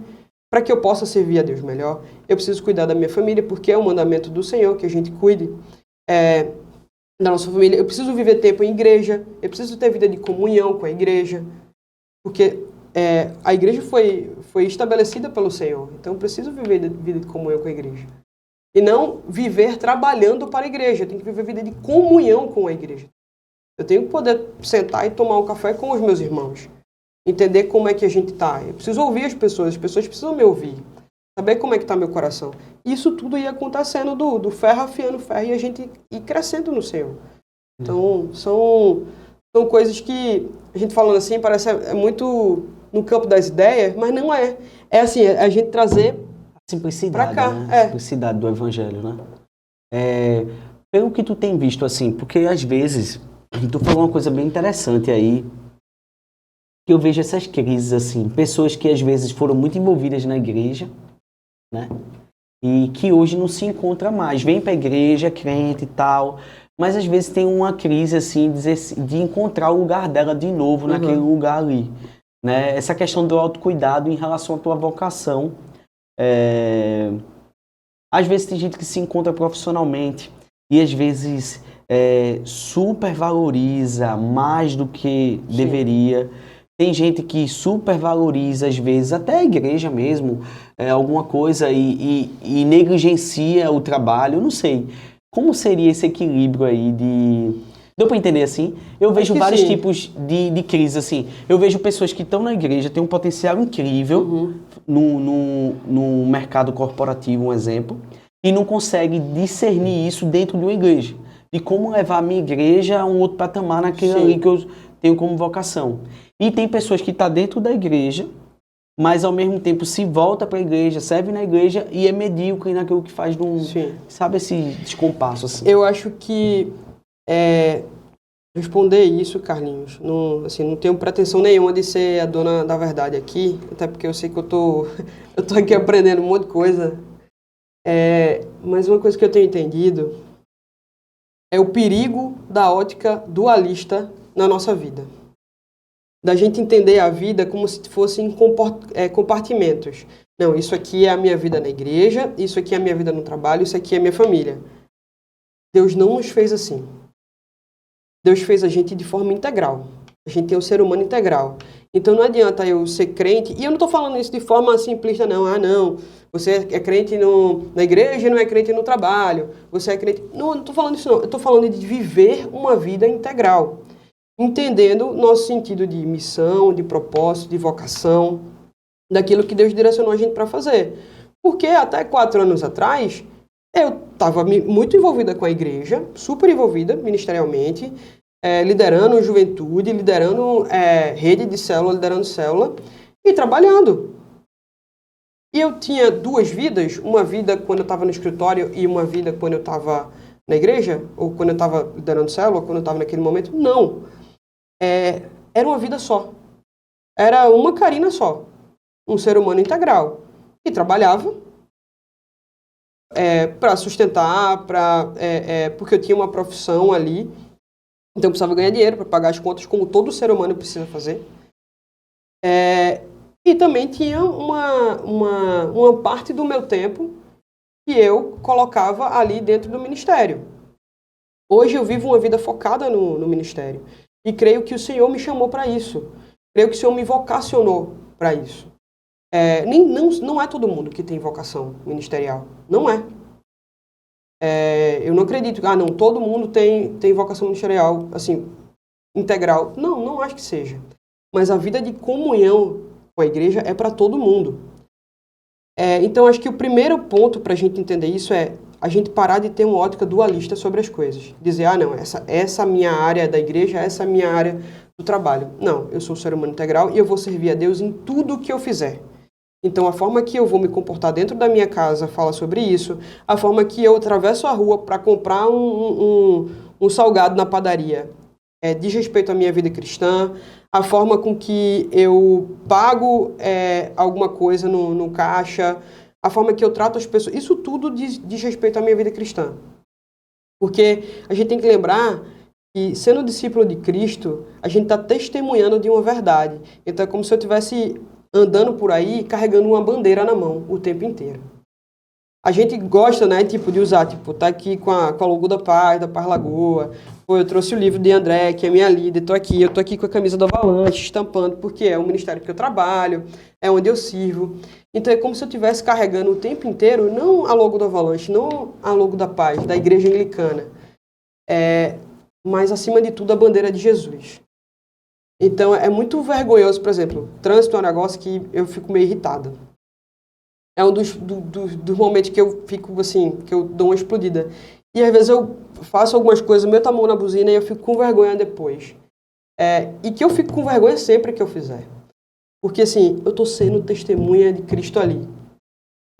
para que eu possa servir a Deus melhor. Eu preciso cuidar da minha família, porque é o mandamento do Senhor que a gente cuide da nossa família. Eu preciso viver tempo em igreja. Eu preciso ter vida de comunhão com a igreja. Porque a igreja foi estabelecida pelo Senhor. Então eu preciso viver vida de comunhão com a igreja. E não viver trabalhando para a igreja. Eu tenho que viver vida de comunhão com a igreja. Eu tenho que poder sentar e tomar um café com os meus irmãos. Entender como é que a gente está. Eu preciso ouvir as pessoas precisam me ouvir. Saber como é que está meu coração. Isso tudo ia acontecendo do ferro afiando ferro e a gente ir crescendo no Senhor. Então, são coisas que a gente falando assim, parece muito no campo das ideias, mas não é. É assim, a gente trazer simplicidade, pra cá. Né? Simplicidade do evangelho, né? Pelo que tu tem visto, assim, porque às vezes, tu falou uma coisa bem interessante aí, que eu vejo essas crises, assim, pessoas que às vezes foram muito envolvidas na igreja, né? E que hoje não se encontra mais. Vem pra igreja, crente e tal, mas às vezes tem uma crise, assim, de encontrar o lugar dela de novo naquele lugar ali. né? Essa questão do autocuidado em relação à tua vocação. Às vezes tem gente que se encontra profissionalmente e às vezes supervaloriza mais do que deveria. Tem gente que supervaloriza, às vezes, até a igreja mesmo, alguma coisa e negligencia o trabalho. Eu não sei. Como seria esse equilíbrio aí de... Deu para entender assim? Eu vejo vários tipos de crise, assim. Eu vejo pessoas que estão na igreja, têm um potencial incrível no mercado corporativo, um exemplo, e não conseguem discernir isso dentro de uma igreja. De como levar a minha igreja a um outro patamar naquele ali que eu tenho como vocação. E tem pessoas que estão dentro da igreja, mas ao mesmo tempo se volta para a igreja, serve na igreja e é medíocre naquilo que faz sabe, esse descompasso assim. Eu acho que responder isso, Carlinhos, não tenho pretensão nenhuma de ser a dona da verdade aqui, até porque eu sei que eu tô aqui aprendendo um monte de coisa. Mas uma coisa que eu tenho entendido é o perigo da ótica dualista na nossa vida. Da gente entender a vida como se fossem compartimentos. Não, isso aqui é a minha vida na igreja, isso aqui é a minha vida no trabalho, isso aqui é a minha família. Deus não nos fez assim. Deus fez a gente de forma integral. A gente é um ser humano integral. Então não adianta eu ser crente, e eu não estou falando isso de forma simplista, não. Não, você é crente na igreja e não é crente no trabalho. Você é crente... Não estou falando isso não. Eu estou falando de viver uma vida integral. Entendendo nosso sentido de missão, de propósito, de vocação, daquilo que Deus direcionou a gente para fazer. Porque até 4 anos atrás, eu estava muito envolvida com a igreja, super envolvida ministerialmente, liderando juventude, liderando rede de célula, liderando célula e trabalhando. E eu tinha 2 vidas, uma vida quando eu estava no escritório e uma vida quando eu estava na igreja, ou quando eu estava liderando célula, ou quando eu estava naquele momento. Não. Era uma vida só. Era uma Karina só. Um ser humano integral. Que trabalhava para sustentar, porque eu tinha uma profissão ali. Então eu precisava ganhar dinheiro para pagar as contas, como todo ser humano precisa fazer. E também tinha uma parte do meu tempo que eu colocava ali dentro do ministério. Hoje eu vivo uma vida focada no ministério. E creio que o Senhor me chamou para isso. Creio que o Senhor me vocacionou para isso. Não é todo mundo que tem vocação ministerial. Não é. Eu não acredito que não, todo mundo tem vocação ministerial, assim, integral. Não acho que seja. Mas a vida de comunhão com a igreja é para todo mundo. Então, acho que o primeiro ponto para a gente entender isso é a gente parar de ter uma ótica dualista sobre as coisas. Dizer, não, essa minha área da igreja, essa minha área do trabalho. Não, eu sou um ser humano integral e eu vou servir a Deus em tudo que eu fizer. Então, a forma que eu vou me comportar dentro da minha casa fala sobre isso. A forma que eu atravesso a rua para comprar um salgado na padaria diz respeito à minha vida cristã. A forma com que eu pago alguma coisa no caixa, a forma que eu trato as pessoas, isso tudo diz respeito à minha vida cristã. Porque a gente tem que lembrar que, sendo discípulo de Cristo, a gente está testemunhando de uma verdade. Então é como se eu estivesse andando por aí carregando uma bandeira na mão o tempo inteiro. A gente gosta, né, de usar, tá aqui com a logo da Paz Lagoa. Eu trouxe o livro de André, que é minha líder, eu tô aqui com a camisa do Avalanche, estampando, porque é o ministério que eu trabalho, é onde eu sirvo. Então é como se eu estivesse carregando o tempo inteiro, não a logo do Avalanche, não a logo da Paz, da Igreja Anglicana, mas acima de tudo a bandeira de Jesus. Então é muito vergonhoso, por exemplo, trânsito é um negócio que eu fico meio irritado. É um dos momentos que eu fico assim, que eu dou uma explodida. E às vezes eu faço algumas coisas, meto a mão na buzina e eu fico com vergonha depois. E que eu fico com vergonha sempre que eu fizer. Porque assim, eu estou sendo testemunha de Cristo ali.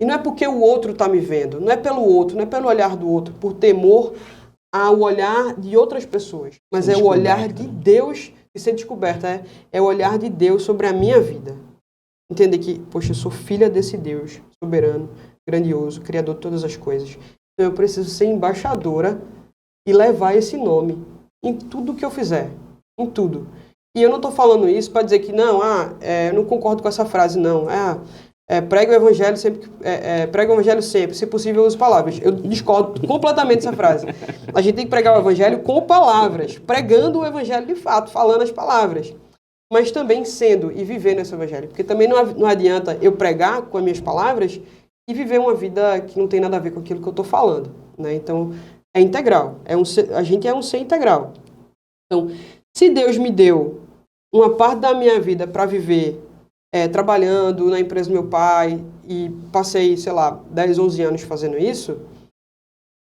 E não é porque o outro está me vendo, não é pelo outro, não é pelo olhar do outro, por temor ao olhar de outras pessoas. Mas é o olhar de Deus que ser descoberto. É o olhar de Deus sobre a minha vida. Entender que, poxa, eu sou filha desse Deus soberano, grandioso, criador de todas as coisas. Então eu preciso ser embaixadora e levar esse nome em tudo que eu fizer. Em tudo. E eu não estou falando isso para dizer que, não, eu não concordo com essa frase, não. Prega o evangelho sempre, prega o evangelho sempre, se possível, use palavras. Eu discordo completamente dessa frase. A gente tem que pregar o evangelho com palavras, pregando o evangelho de fato, falando as palavras. Mas também sendo e vivendo esse evangelho. Porque também não adianta eu pregar com as minhas palavras e viver uma vida que não tem nada a ver com aquilo que eu estou falando, né? Então, é integral. A gente é um ser integral. Então, se Deus me deu uma parte da minha vida para viver trabalhando na empresa do meu pai e passei, sei lá, 10, 11 anos fazendo isso,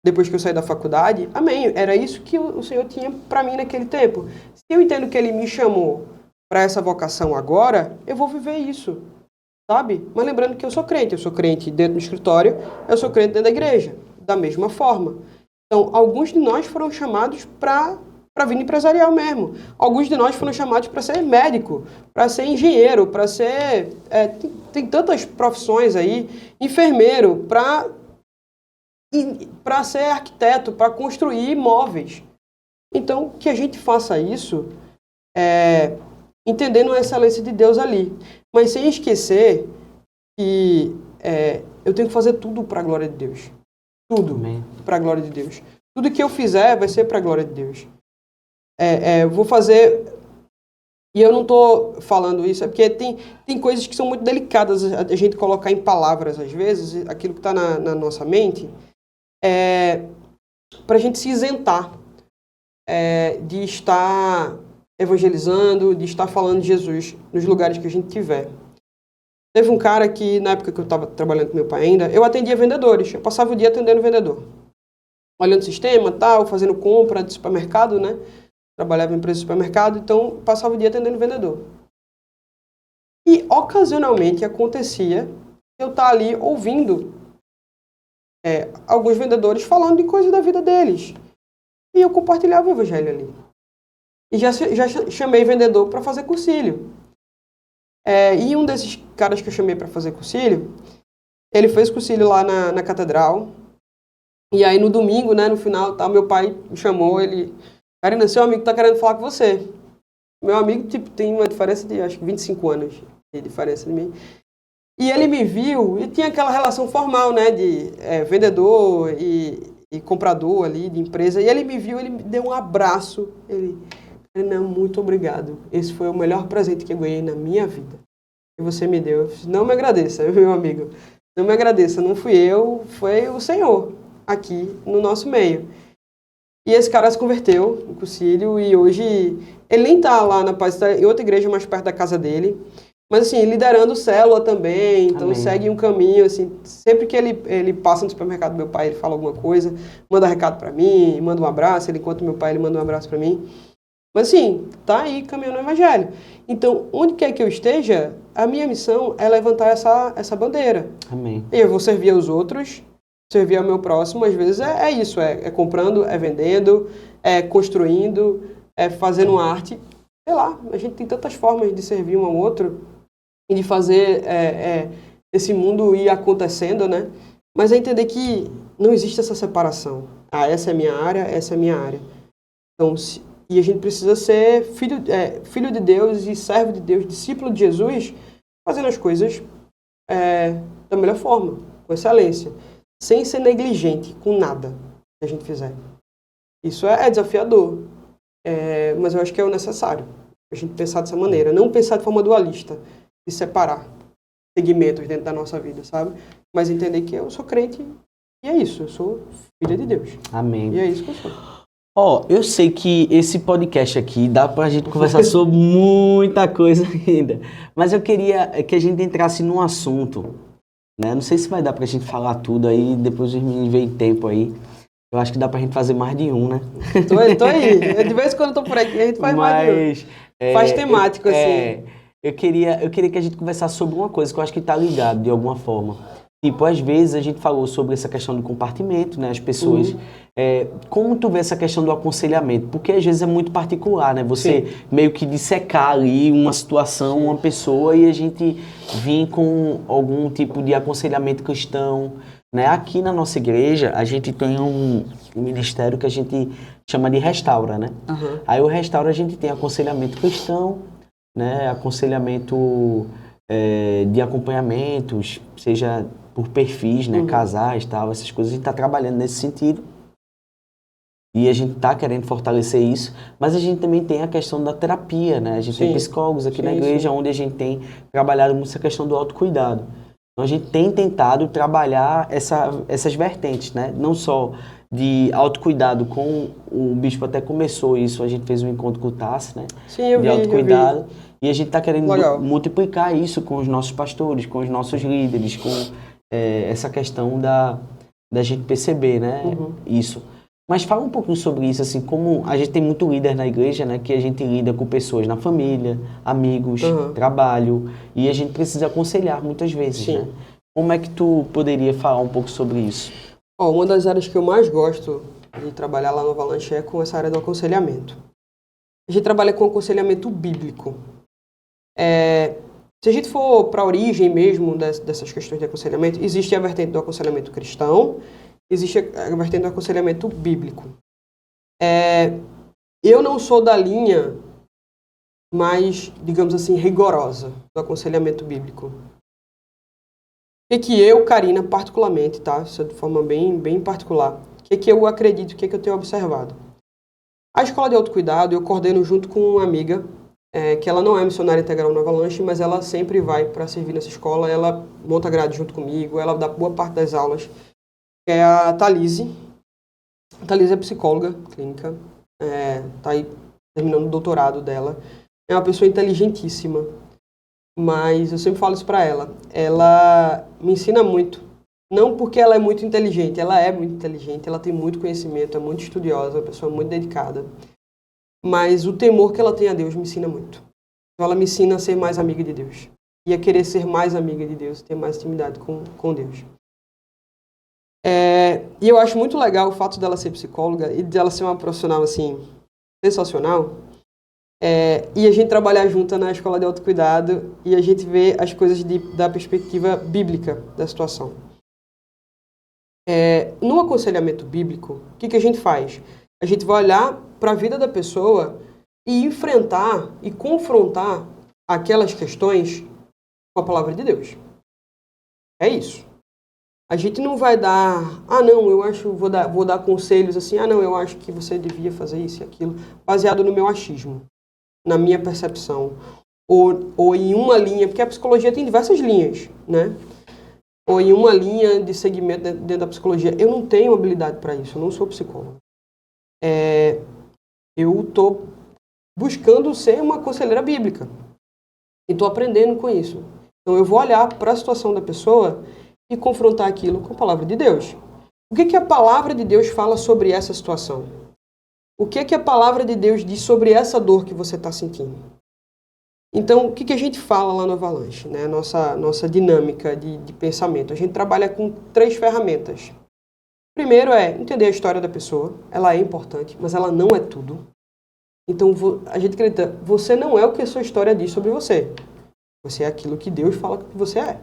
depois que eu saí da faculdade, amém. Era isso que o Senhor tinha para mim naquele tempo. Se eu entendo que Ele me chamou para essa vocação agora, eu vou viver isso, sabe? Mas lembrando que eu sou crente dentro do escritório, eu sou crente dentro da igreja, da mesma forma. Então, alguns de nós foram chamados para vida empresarial mesmo. Alguns de nós foram chamados para ser médico, para ser engenheiro, para ser... tem tantas profissões aí, enfermeiro, para ser arquiteto, para construir imóveis. Então, que a gente faça isso entendendo a excelência de Deus ali. Mas sem esquecer que eu tenho que fazer tudo para a glória de Deus. Tudo para a glória de Deus. Tudo que eu fizer vai ser para a glória de Deus. Vou fazer... E eu não estou falando isso, porque tem coisas que são muito delicadas a gente colocar em palavras, às vezes, aquilo que está na nossa mente, para a gente se isentar de estar evangelizando, de estar falando de Jesus nos lugares que a gente tiver. Teve um cara que, na época que eu estava trabalhando com meu pai ainda, eu atendia vendedores. Eu passava o dia atendendo vendedor. Olhando o sistema, tal, fazendo compra de supermercado, né? Trabalhava em empresa de supermercado, então passava o dia atendendo vendedor. E, ocasionalmente, acontecia eu estar ali ouvindo alguns vendedores falando de coisas da vida deles. E eu compartilhava o evangelho ali. E já chamei vendedor para fazer cursilho. E um desses caras que eu chamei para fazer cursilho, ele fez cursilho lá na catedral. E aí no domingo, né, no final, meu pai me chamou, Karina, seu amigo está querendo falar com você. Meu amigo tem uma diferença de, acho que 25 anos de diferença de mim. E ele me viu e tinha aquela relação formal, né, de vendedor e comprador ali, de empresa. E ele me viu, ele me deu um abraço. Não, muito obrigado. Esse foi o melhor presente que eu ganhei na minha vida. Que você me deu. Eu disse, não me agradeça, meu amigo. Não me agradeça. Não fui eu, foi o Senhor aqui no nosso meio. E esse cara se converteu no cursilho e hoje ele nem está lá na paz, está em outra igreja mais perto da casa dele. Mas assim, liderando célula também, então Amém. Segue um caminho, assim, sempre que ele passa no supermercado do meu pai, ele fala alguma coisa, manda recado para mim, manda um abraço, ele encontra meu pai, ele manda um abraço para mim. Mas assim, tá aí caminhando no evangelho. Então, onde quer que eu esteja, a minha missão é levantar essa bandeira. Amém. E eu vou servir aos outros, servir ao meu próximo, às vezes é isso, é comprando, é vendendo, é construindo, é fazendo uma arte. Sei lá, a gente tem tantas formas de servir um ao outro e de fazer esse mundo ir acontecendo, né? Mas é entender que não existe essa separação. Essa é a minha área, essa é a minha área. Então, e a gente precisa ser filho de Deus e servo de Deus, discípulo de Jesus, fazendo as coisas da melhor forma, com excelência, sem ser negligente com nada que a gente fizer. Isso é desafiador, mas eu acho que é o necessário, a gente pensar dessa maneira, não pensar de forma dualista, de separar segmentos dentro da nossa vida, sabe? Mas entender que eu sou crente e é isso, eu sou filha de Deus. Amém. E é isso que eu sou. Eu sei que esse podcast aqui dá pra gente conversar sobre muita coisa ainda, mas eu queria que a gente entrasse num assunto, né? Não sei se vai dar pra gente falar tudo aí, depois a gente vê tempo aí. Eu acho que dá pra gente fazer mais de um, né? Tô aí. De vez em quando eu tô por aqui, a gente faz mais de um. Faz temático, assim. Eu queria que a gente conversasse sobre uma coisa que eu acho que tá ligado de alguma forma. Tipo, às vezes a gente falou sobre essa questão do compartimento, né? As pessoas... como tu vê essa questão do aconselhamento? Porque às vezes é muito particular, né? Você meio que dissecar ali uma situação, uma pessoa, e a gente vir com algum tipo de aconselhamento cristão, né? Aqui na nossa igreja, a gente tem um ministério que a gente chama de Restaura, né? Uhum. Aí o Restaura a gente tem aconselhamento cristão, né? Aconselhamento de acompanhamentos, seja por perfis, né? Casais, tal, essas coisas. A gente está trabalhando nesse sentido. E a gente está querendo fortalecer isso, mas a gente também tem a questão da terapia, né? A gente tem psicólogos aqui na igreja, onde a gente tem trabalhado muito essa questão do autocuidado. Então a gente tem tentado trabalhar essas vertentes, né? Não só de autocuidado com o bispo até começou isso, a gente fez um encontro com o Tassi, né? Sim, eu de vi, autocuidado. E a gente está querendo multiplicar isso com os nossos pastores, com os nossos líderes, com essa questão da gente perceber, né? Isso. Mas fala um pouquinho sobre isso, assim, como a gente tem muito líder na igreja, né, que a gente lida com pessoas na família, amigos, trabalho, e a gente precisa aconselhar muitas vezes, né? Como é que tu poderia falar um pouco sobre isso? Uma das áreas que eu mais gosto de trabalhar lá no Avalanche é com essa área do aconselhamento. A gente trabalha com aconselhamento bíblico. Se a gente for para a origem mesmo dessas questões de aconselhamento, existe a vertente do aconselhamento cristão, existe a vertente do aconselhamento bíblico. Eu não sou da linha mais, digamos assim, rigorosa do aconselhamento bíblico. O que eu, Karina, particularmente, tá? Isso é de forma bem particular. O que eu acredito, o que eu tenho observado? A escola de autocuidado eu coordeno junto com uma amiga, que ela não é missionária integral no Avalanche, mas ela sempre vai para servir nessa escola, ela monta grade junto comigo, ela dá boa parte das aulas, que é a Thalise. A Thalise é psicóloga clínica, tá aí terminando o doutorado dela. É uma pessoa inteligentíssima, mas eu sempre falo isso para ela. Ela me ensina muito, não porque ela é muito inteligente, ela é muito inteligente, ela tem muito conhecimento, é muito estudiosa, é uma pessoa muito dedicada, mas o temor que ela tem a Deus me ensina muito. Então ela me ensina a ser mais amiga de Deus, e a querer ser mais amiga de Deus, ter mais intimidade com Deus. E eu acho muito legal o fato dela ser psicóloga e dela ser uma profissional, assim, sensacional. E a gente trabalhar junto na escola de autocuidado e a gente vê as coisas da perspectiva bíblica da situação. No aconselhamento bíblico, o que a gente faz? A gente vai olhar para a vida da pessoa e enfrentar e confrontar aquelas questões com a palavra de Deus. É isso. A gente não vai dar, não, eu acho, vou dar conselhos assim, não, eu acho que você devia fazer isso e aquilo, baseado no meu achismo, na minha percepção, ou em uma linha, porque a psicologia tem diversas linhas, né? Ou em uma linha de segmento dentro da psicologia. Eu não tenho habilidade para isso, eu não sou psicólogo. Eu estou buscando ser uma conselheira bíblica e estou aprendendo com isso. Então eu vou olhar para a situação da pessoa e confrontar aquilo com a palavra de Deus. O que a palavra de Deus fala sobre essa situação? O que a palavra de Deus diz sobre essa dor que você está sentindo? Então, o que a gente fala lá no Avalanche, né? Nossa dinâmica de pensamento. A gente trabalha com 3 ferramentas. Primeiro é entender a história da pessoa. Ela é importante, mas ela não é tudo. Então, a gente acredita, você não é o que a sua história diz sobre você. Você é aquilo que Deus fala que você é.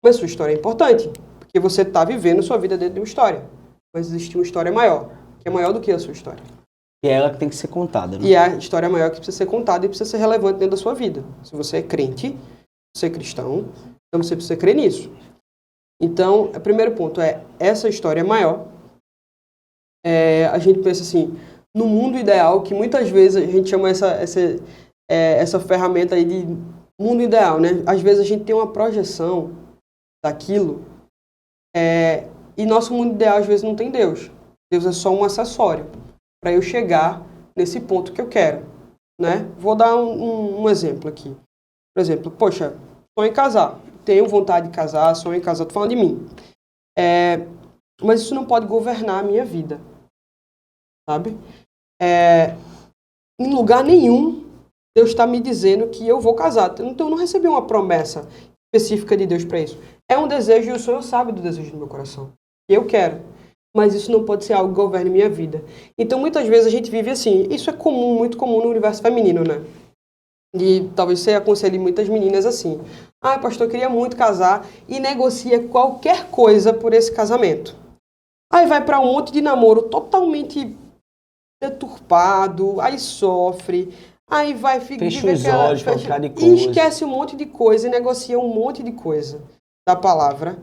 Mas sua história é importante, porque você está vivendo sua vida dentro de uma história. Mas existe uma história maior, que é maior do que a sua história. E é ela que tem que ser contada, né? E é a história maior que precisa ser contada e precisa ser relevante dentro da sua vida. Se você é crente, você é cristão, então você precisa crer nisso. Então, o primeiro ponto é, essa história é maior. A gente pensa assim, no mundo ideal, que muitas vezes a gente chama essa ferramenta aí de mundo ideal, né? Às vezes a gente tem uma projeção daquilo, e nosso mundo ideal às vezes não tem Deus. Deus é só um acessório para eu chegar nesse ponto que eu quero, né? Vou dar um exemplo aqui. Por exemplo, poxa, sonho em casar, tenho vontade de casar, sonho em casar, tô falando de mim. Mas isso não pode governar a minha vida, sabe? Em lugar nenhum Deus está me dizendo que eu vou casar. Então eu não recebi uma promessa específica de Deus para isso. É um desejo e o Senhor sabe do desejo do meu coração. Eu quero. Mas isso não pode ser algo que governe minha vida. Então, muitas vezes a gente vive assim. Isso é comum, muito comum no universo feminino, né? E talvez você aconselhe muitas meninas assim. Ah, pastor, eu queria muito casar e negocia qualquer coisa por esse casamento. Aí vai para um monte de namoro totalmente deturpado, aí sofre, aí vai Fecha os olhos para um bocado de coisa. e esquece um monte de coisa e negocia um monte de coisa da palavra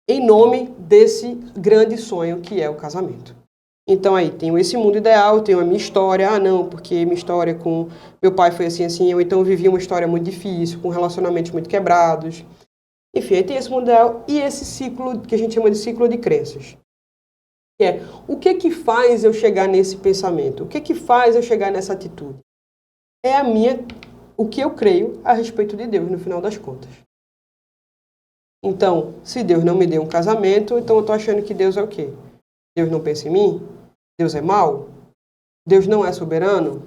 em nome desse grande sonho que é o casamento. Então aí, tenho esse mundo ideal, tenho a minha história. Ah, não, porque minha história com meu pai foi assim, assim. Eu então vivi uma história muito difícil, com relacionamentos muito quebrados. Enfim, aí tem esse mundo ideal e esse ciclo que a gente chama de ciclo de crenças. Que é, o que faz eu chegar nesse pensamento? O que faz eu chegar nessa atitude? É o que eu creio a respeito de Deus, no final das contas. Então, se Deus não me deu um casamento, então eu estou achando que Deus é o quê? Deus não pensa em mim? Deus é mau? Deus não é soberano?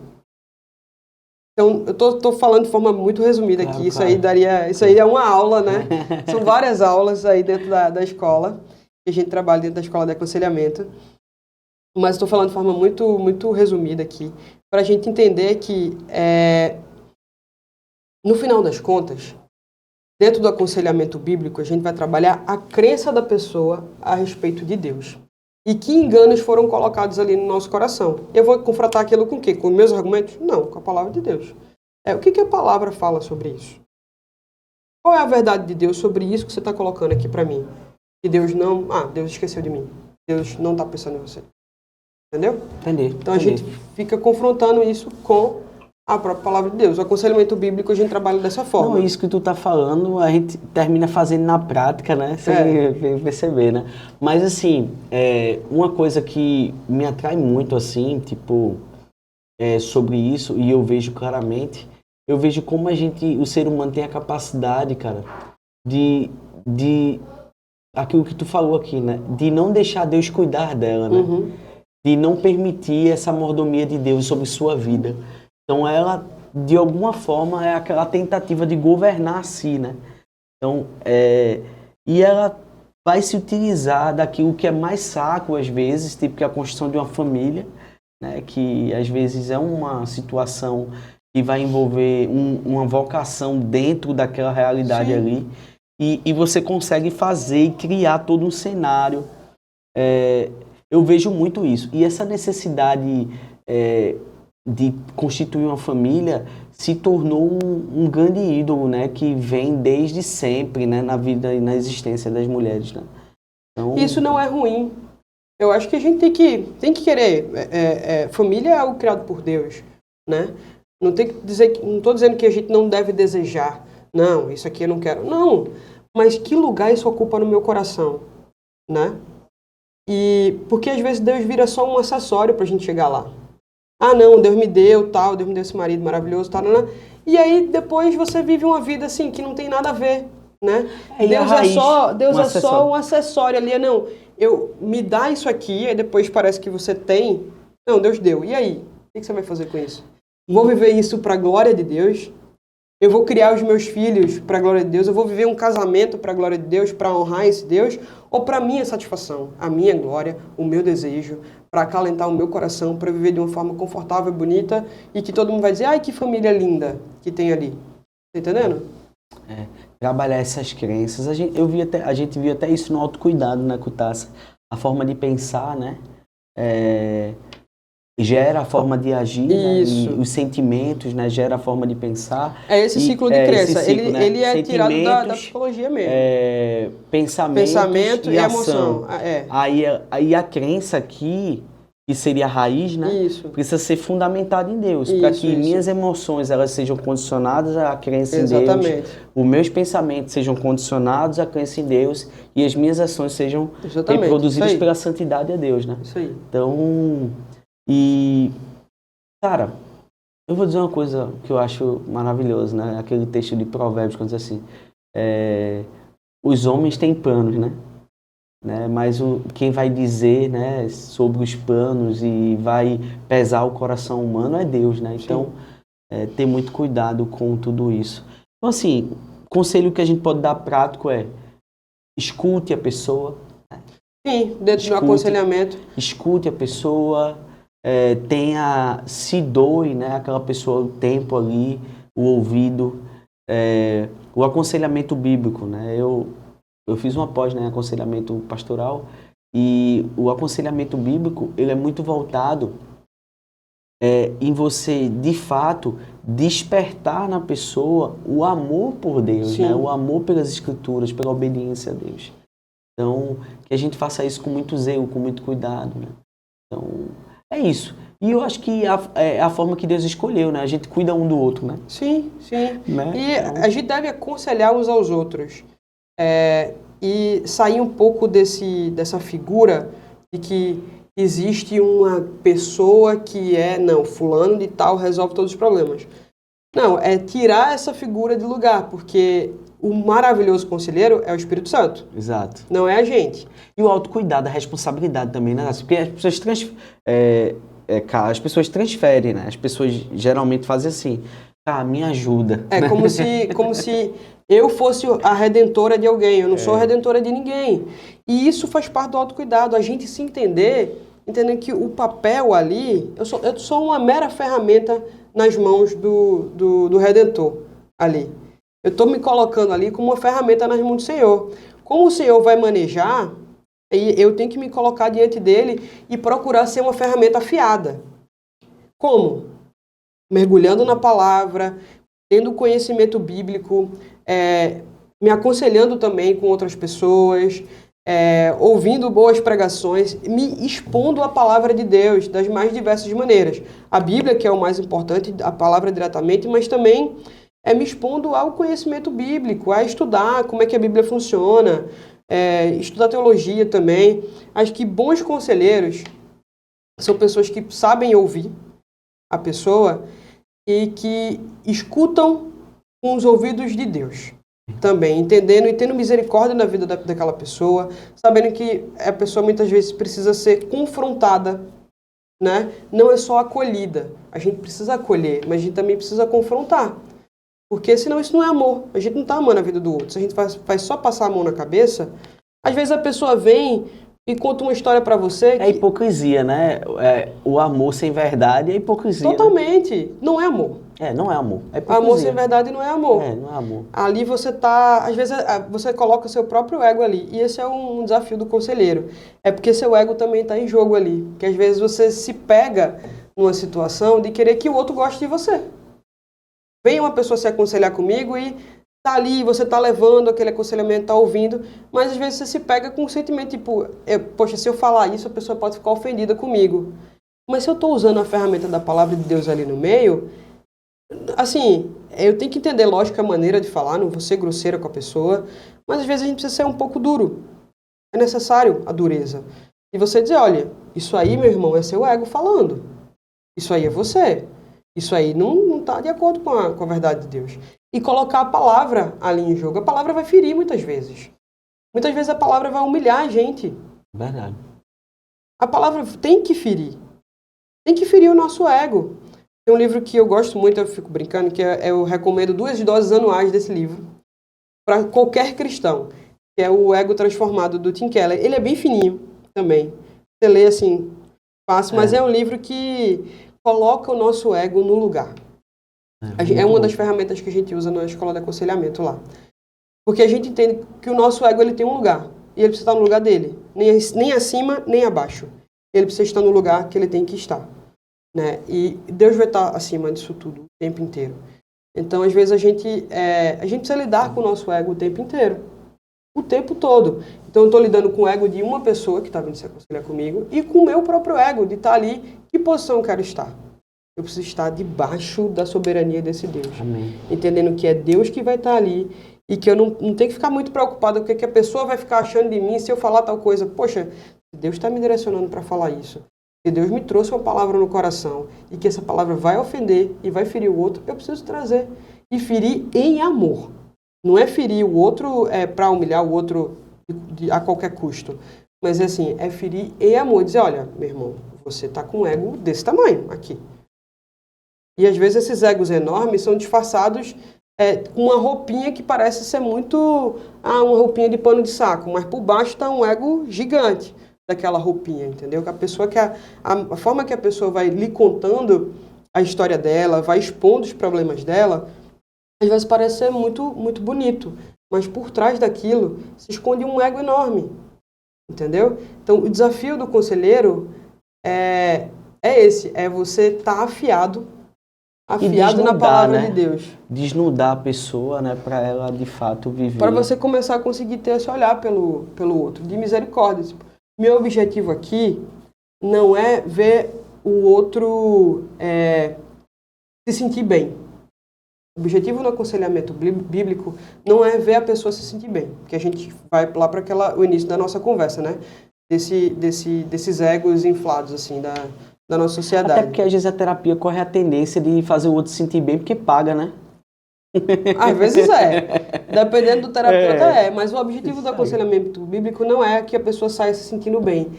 Então, eu estou falando de forma muito resumida aqui. Isso aí é uma aula, né? São várias aulas aí dentro da escola, que a gente trabalha dentro da escola de aconselhamento. Mas estou falando de forma muito, muito resumida aqui, para a gente entender que, no final das contas, dentro do aconselhamento bíblico, a gente vai trabalhar a crença da pessoa a respeito de Deus. E que enganos foram colocados ali no nosso coração. Eu vou confrontar aquilo com o quê? Com meus argumentos? Não, com a palavra de Deus. O que a palavra fala sobre isso? Qual é a verdade de Deus sobre isso que você está colocando aqui para mim? Que Deus não... Ah, Deus esqueceu de mim. Deus não está pensando em você. Entendeu? Entendi. Então a gente fica confrontando isso com a própria palavra de Deus. O aconselhamento bíblico a gente trabalha dessa forma. Não, isso que tu tá falando, a gente termina fazendo na prática, né? Sem perceber, né? Mas, assim, uma coisa que me atrai muito, assim, tipo, sobre isso, e eu vejo claramente, eu vejo como o ser humano tem a capacidade, cara, de aquilo que tu falou aqui, né? De não deixar Deus cuidar dela, né? Uhum. De não permitir essa mordomia de Deus sobre sua vida. Então, ela, de alguma forma, é aquela tentativa de governar a si, né? Então, e ela vai se utilizar daquilo que é mais sacro, às vezes, tipo que a construção de uma família, né? Que, às vezes, é uma situação que vai envolver uma vocação dentro daquela realidade. Sim. Ali. E você consegue fazer e criar todo um cenário. Eu vejo muito isso. E essa necessidade de constituir uma família se tornou um grande ídolo, né? Que vem desde sempre, né? Na vida e na existência das mulheres, né? Então... Isso não é ruim. Eu acho que a gente tem que querer. Família é algo criado por Deus, né? Não estou dizendo que a gente não deve desejar. Não, isso aqui eu não quero. Não, mas que lugar isso ocupa no meu coração, né? E porque às vezes Deus vira só um acessório para a gente chegar lá. Ah, não, Deus me deu tal, Deus me deu esse marido maravilhoso, tal, né? E aí depois você vive uma vida assim que não tem nada a ver, né? Deus é só um acessório ali. Não, me dá isso aqui, aí depois parece que você tem. Não, Deus deu. E aí? O que você vai fazer com isso? Vou viver isso para a glória de Deus? Eu vou criar os meus filhos para a glória de Deus? Eu vou viver um casamento para a glória de Deus, para honrar esse Deus? Ou para a minha satisfação, a minha glória, o meu desejo, para acalentar o meu coração, para viver de uma forma confortável, bonita, e que todo mundo vai dizer, ai, que família linda que tem ali. Tá entendendo? Trabalhar essas crenças. A gente viu até isso no autocuidado, né, Cutaça? A forma de pensar, né? Gera a forma de agir, né? E os sentimentos, né? Gera a forma de pensar. É esse ciclo de crença. Ele é tirado da psicologia mesmo. Pensamento e emoção. Aí a crença aqui, que seria a raiz, né? Isso. Precisa ser fundamentada em Deus. Para que minhas emoções elas sejam condicionadas à crença em Deus. Os meus pensamentos sejam condicionados à crença em Deus. E as minhas ações sejam reproduzidas pela santidade a Deus, né? Isso aí. Então... E, cara, eu vou dizer uma coisa que eu acho maravilhoso, né? Aquele texto de Provérbios, quando diz assim, os homens têm planos, né? Mas quem vai dizer, né, sobre os planos e vai pesar o coração humano é Deus, né? Então, ter muito cuidado com tudo isso. Então, assim, o conselho que a gente pode dar prático é escute a pessoa. Sim, dentro do aconselhamento. Escute a pessoa... se doe, né, aquela pessoa, o tempo ali, o ouvido, o aconselhamento bíblico, né? Eu fiz uma pós, né, em aconselhamento pastoral, e o aconselhamento bíblico, ele é muito voltado em você, de fato, despertar na pessoa o amor por Deus, né? O amor pelas Escrituras, pela obediência a Deus. Então, que a gente faça isso com muito zelo, com muito cuidado, né? Então, é isso. E eu acho que é a forma que Deus escolheu, né? A gente cuida um do outro, né? Sim, sim. Né? E a gente deve aconselhar uns aos outros. E sair um pouco dessa figura de que existe uma pessoa que não, fulano de tal resolve todos os problemas. Não, é tirar essa figura de lugar, porque o maravilhoso conselheiro é o Espírito Santo. Exato. Não é a gente. E o autocuidado, a responsabilidade também, né? Porque as pessoas transferem, né? As pessoas geralmente fazem assim, me ajuda. É como se eu fosse a redentora de alguém, eu não sou a redentora de ninguém. E isso faz parte do autocuidado, a gente se entender que o papel ali, eu sou uma mera ferramenta nas mãos do Redentor ali. Eu estou me colocando ali como uma ferramenta nas mãos do Senhor. Como o Senhor vai manejar, eu tenho que me colocar diante dele e procurar ser uma ferramenta afiada. Como? Mergulhando na palavra, tendo conhecimento bíblico, me aconselhando também com outras pessoas, ouvindo boas pregações, me expondo à palavra de Deus das mais diversas maneiras. A Bíblia, que é o mais importante, a palavra diretamente, mas também me expondo ao conhecimento bíblico, a estudar como é que a Bíblia funciona, estudar teologia também. Acho que bons conselheiros são pessoas que sabem ouvir a pessoa e que escutam com os ouvidos de Deus também, entendendo e tendo misericórdia na vida daquela pessoa, sabendo que a pessoa muitas vezes precisa ser confrontada, né? Não é só acolhida, a gente precisa acolher, mas a gente também precisa confrontar, porque senão isso não é amor, a gente não está amando a vida do outro. Se a gente faz só passar a mão na cabeça, às vezes a pessoa vem e conta uma história pra você que... É hipocrisia, né? O amor sem verdade é hipocrisia. Totalmente. Né? Não é amor. Não é amor. É hipocrisia. Amor sem verdade não é amor. Não é amor. Ali você tá... Às vezes você coloca o seu próprio ego ali. E esse é um desafio do conselheiro. É porque seu ego também tá em jogo ali. Porque às vezes você se pega numa situação de querer que o outro goste de você. Vem uma pessoa se aconselhar comigo e... tá ali, você tá levando aquele aconselhamento, tá ouvindo, mas às vezes você se pega com um sentimento tipo, poxa, se eu falar isso, a pessoa pode ficar ofendida comigo. Mas se eu tô usando a ferramenta da palavra de Deus ali no meio, assim, eu tenho que entender, lógico, a maneira de falar, não vou ser grosseira com a pessoa, mas às vezes a gente precisa ser um pouco duro. É necessário a dureza. E você dizer, olha, isso aí, meu irmão, é seu ego falando. Isso aí é você. Isso aí não tá de acordo com a verdade de Deus. E colocar a palavra ali em jogo. A palavra vai ferir muitas vezes. Muitas vezes a palavra vai humilhar a gente. Verdade. A palavra tem que ferir. Tem que ferir o nosso ego. Tem um livro que eu gosto muito, eu fico brincando, que eu recomendo 2 doses anuais desse livro para qualquer cristão, que é o Ego Transformado, do Tim Keller. Ele é bem fininho também. Você lê assim, fácil, mas é um livro que coloca o nosso ego no lugar. É uma das ferramentas que a gente usa na escola de aconselhamento lá. Porque a gente entende que o nosso ego ele tem um lugar. E ele precisa estar no lugar dele. Nem acima, nem abaixo. Ele precisa estar no lugar que ele tem que estar. Né? E Deus vai estar acima disso tudo o tempo inteiro. Então, às vezes, a gente precisa lidar com o nosso ego o tempo inteiro. O tempo todo. Então, eu estou lidando com o ego de uma pessoa que está vindo se aconselhar comigo e com o meu próprio ego, de estar ali, que posição eu quero estar. Eu preciso estar debaixo da soberania desse Deus. Amém. Entendendo que é Deus que vai estar ali e que eu não tenho que ficar muito preocupado com o que a pessoa vai ficar achando de mim se eu falar tal coisa. Poxa, Deus está me direcionando para falar isso. Se Deus me trouxe uma palavra no coração e que essa palavra vai ofender e vai ferir o outro, eu preciso trazer. E ferir em amor. Não é ferir o outro para humilhar o outro a qualquer custo. Mas é ferir em amor. Dizer, olha, meu irmão, você está com um ego desse tamanho aqui. E às vezes esses egos enormes são disfarçados com uma roupinha que parece ser muito uma roupinha de pano de saco, mas por baixo está um ego gigante daquela roupinha, entendeu? Que a pessoa a forma que a pessoa vai lhe contando a história dela, vai expondo os problemas dela, às vezes parece ser muito, muito bonito, mas por trás daquilo se esconde um ego enorme, entendeu? Então, o desafio do conselheiro é esse, é você estar afiado na palavra, né, de Deus. Desnudar a pessoa, né, para ela de fato viver. Para você começar a conseguir ter esse olhar pelo outro, de misericórdia. Tipo, meu objetivo aqui não é ver o outro se sentir bem. O objetivo no aconselhamento bíblico não é ver a pessoa se sentir bem, porque a gente vai lá para o início da nossa conversa, né? Desses egos inflados, assim, da nossa sociedade. Até porque às vezes a terapia corre a tendência de fazer o outro se sentir bem porque paga, né? Às vezes dependendo do terapeuta mas o objetivo do aconselhamento bíblico não é que a pessoa saia se sentindo bem,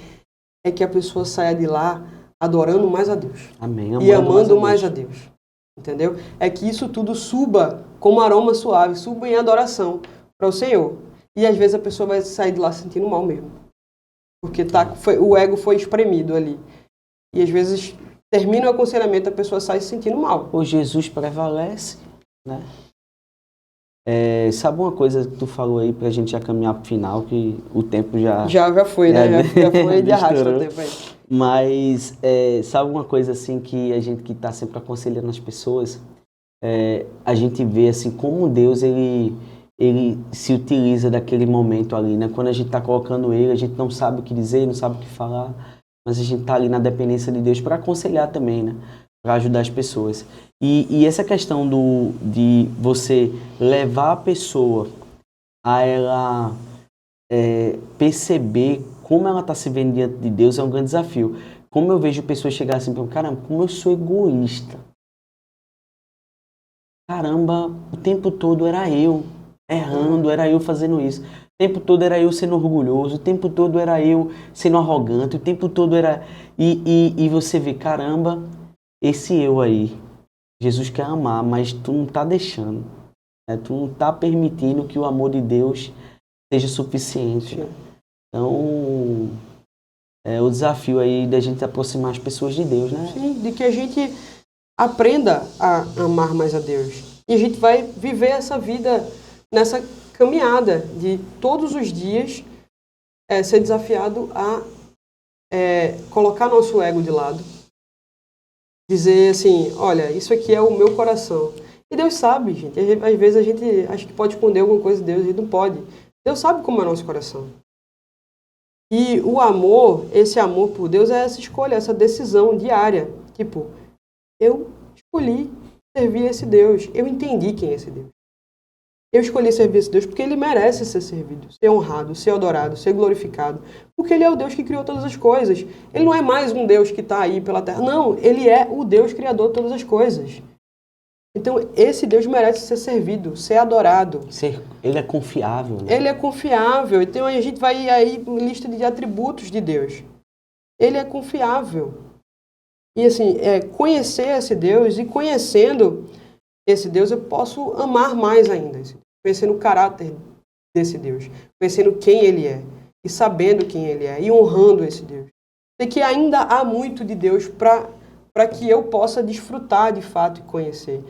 é que a pessoa saia de lá adorando mais a Deus. Amém. E amando mais a Deus. Entendeu? É que isso tudo suba como aroma suave, suba em adoração para o Senhor. E às vezes a pessoa vai sair de lá se sentindo mal mesmo. Porque o ego foi espremido ali. E às vezes termina o aconselhamento, a pessoa sai se sentindo mal. O Jesus prevalece, né? Sabe uma coisa que tu falou aí pra gente já caminhar pro final, que o tempo já foi, né? Já foi de arrasta o tempo aí. Mas sabe uma coisa assim que a gente que tá sempre aconselhando as pessoas, a gente vê assim como Deus ele se utiliza daquele momento ali, né? Quando a gente tá colocando ele, a gente não sabe o que dizer, não sabe o que falar, mas a gente tá ali na dependência de Deus para aconselhar também, né? Para ajudar as pessoas. E essa questão de você levar a pessoa a ela perceber como ela está se vendo diante de Deus é um grande desafio. Como eu vejo pessoas chegarem assim, caramba, como eu sou egoísta. Caramba, o tempo todo era eu errando, era eu fazendo isso. O tempo todo era eu sendo orgulhoso, o tempo todo era eu sendo arrogante, o tempo todo era... E você vê, caramba, esse eu aí, Jesus quer amar, mas tu não tá deixando. Né? Tu não tá permitindo que o amor de Deus seja suficiente. Né? Então, o desafio aí da gente aproximar as pessoas de Deus, né? Sim, de que a gente aprenda a amar mais a Deus. E a gente vai viver essa vida nessa caminhada de todos os dias ser desafiado a colocar nosso ego de lado. Dizer assim, olha, isso aqui é o meu coração. E Deus sabe, gente. Às vezes a gente acha que pode esconder alguma coisa de Deus e não pode. Deus sabe como é o nosso coração. E o amor, esse amor por Deus é essa escolha, essa decisão diária. Tipo, eu escolhi servir esse Deus. Eu entendi quem é esse Deus. Eu escolhi servir esse Deus porque Ele merece ser servido, ser honrado, ser adorado, ser glorificado. Porque Ele é o Deus que criou todas as coisas. Ele não é mais um Deus que está aí pela terra. Não, Ele é o Deus criador de todas as coisas. Então, esse Deus merece ser servido, ser adorado. Ele é confiável, né? Ele é confiável. Então, a gente vai aí lista de atributos de Deus. Ele é confiável. E assim, conhecer esse Deus e conhecendo esse Deus, eu posso amar mais ainda. Conhecendo o caráter desse Deus. Conhecendo quem Ele é. E sabendo quem Ele é. E honrando esse Deus. E que ainda há muito de Deus para que eu possa desfrutar de fato e conhecer.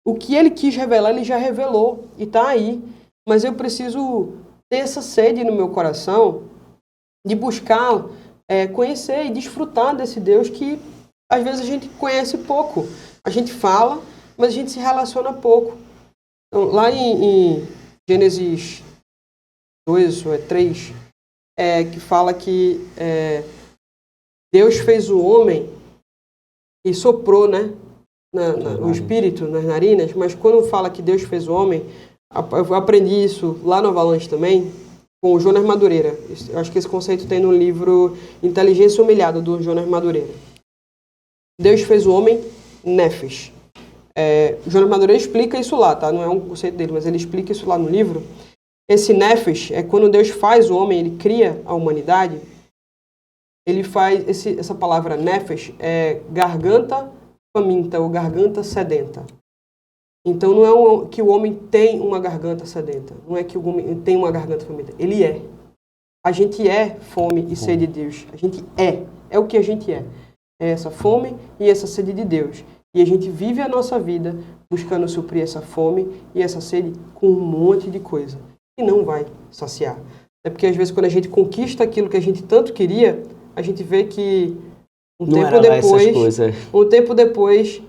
O que Ele quis revelar, Ele já revelou. E está aí. Mas eu preciso ter essa sede no meu coração de buscar conhecer e desfrutar desse Deus que às vezes a gente conhece pouco. A gente fala, mas a gente se relaciona pouco. Então, lá em Gênesis 2 ou 3, que fala que Deus fez o homem e soprou, né, o espírito nas narinas, mas quando fala que Deus fez o homem, eu aprendi isso lá no Avalanche também, com o Jonas Madureira. Eu acho que esse conceito tem no livro Inteligência Humilhada, do Jonas Madureira. Deus fez o homem nefesh. Jonas Madureira explica isso lá, tá? Não é um conceito dele, mas ele explica isso lá no livro. Esse nefesh é quando Deus faz o homem, ele cria a humanidade, ele faz, essa palavra nefesh é garganta faminta ou garganta sedenta. Então não é que o homem tem uma garganta sedenta, não é que o homem tem uma garganta faminta, ele é. A gente é fome e sede de Deus, a gente é o que a gente é. É essa fome e essa sede de Deus. E a gente vive a nossa vida buscando suprir essa fome e essa sede com um monte de coisa. E não vai saciar. É porque às vezes quando a gente conquista aquilo que a gente tanto queria, a gente vê que um tempo depois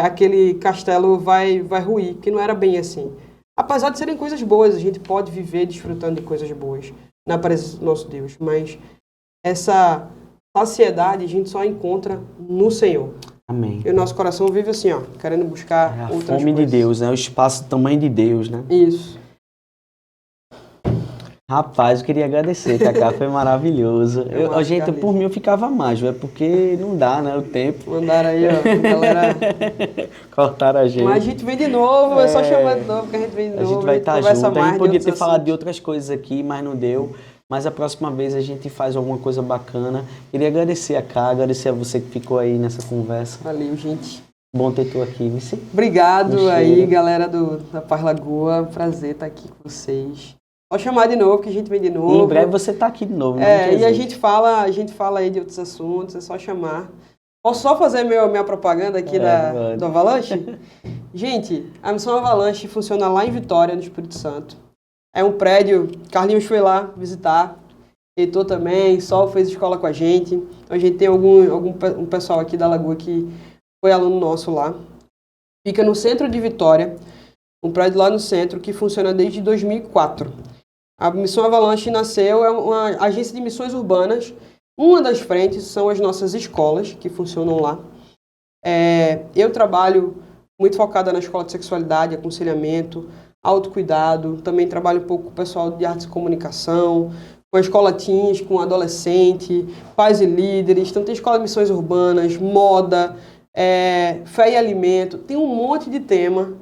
aquele castelo vai ruir, que não era bem assim. Apesar de serem coisas boas, a gente pode viver desfrutando de coisas boas na presença do nosso Deus, mas essa saciedade a gente só encontra no Senhor. Amém. E o nosso coração vive assim, ó, querendo buscar outras coisas. A fome de Deus, né? O espaço, o tamanho de Deus, né? Isso. Rapaz, eu queria agradecer, Cacá, foi maravilhoso. Gente, por mim eu ficava mais, é porque não dá, né, o tempo. Mandaram aí, ó, galera. Cortaram a gente. Mas a gente vem de novo, é só chamar de novo que a gente vem de novo. A gente vai estar junto, a gente podia ter falado de outras coisas aqui, mas não deu. Mas a próxima vez a gente faz alguma coisa bacana. Queria agradecer a Cá, agradecer a você que ficou aí nessa conversa. Valeu, gente. Bom ter tu aqui, Vici. Obrigado aí, galera da Paz Lagoa. Prazer estar aqui com vocês. Só chamar de novo, que a gente vem de novo. E em breve você tá aqui de novo. E a gente fala aí de outros assuntos, é só chamar. Posso só fazer minha propaganda aqui do Avalanche? Gente, a Missão Avalanche funciona lá em Vitória, no Espírito Santo. É um prédio, Carlinhos foi lá visitar, Heitor também, Sol fez escola com a gente. Então a gente tem um pessoal aqui da Lagoa que foi aluno nosso lá. Fica no centro de Vitória, um prédio lá no centro que funciona desde 2004. A Missão Avalanche nasceu, é uma agência de missões urbanas. Uma das frentes são as nossas escolas, que funcionam lá. Eu trabalho muito focada na escola de sexualidade, aconselhamento, autocuidado. Também trabalho um pouco com o pessoal de artes e comunicação, com a escola teens, com adolescente, pais e líderes. Então tem escola de missões urbanas, moda, fé e alimento. Tem um monte de tema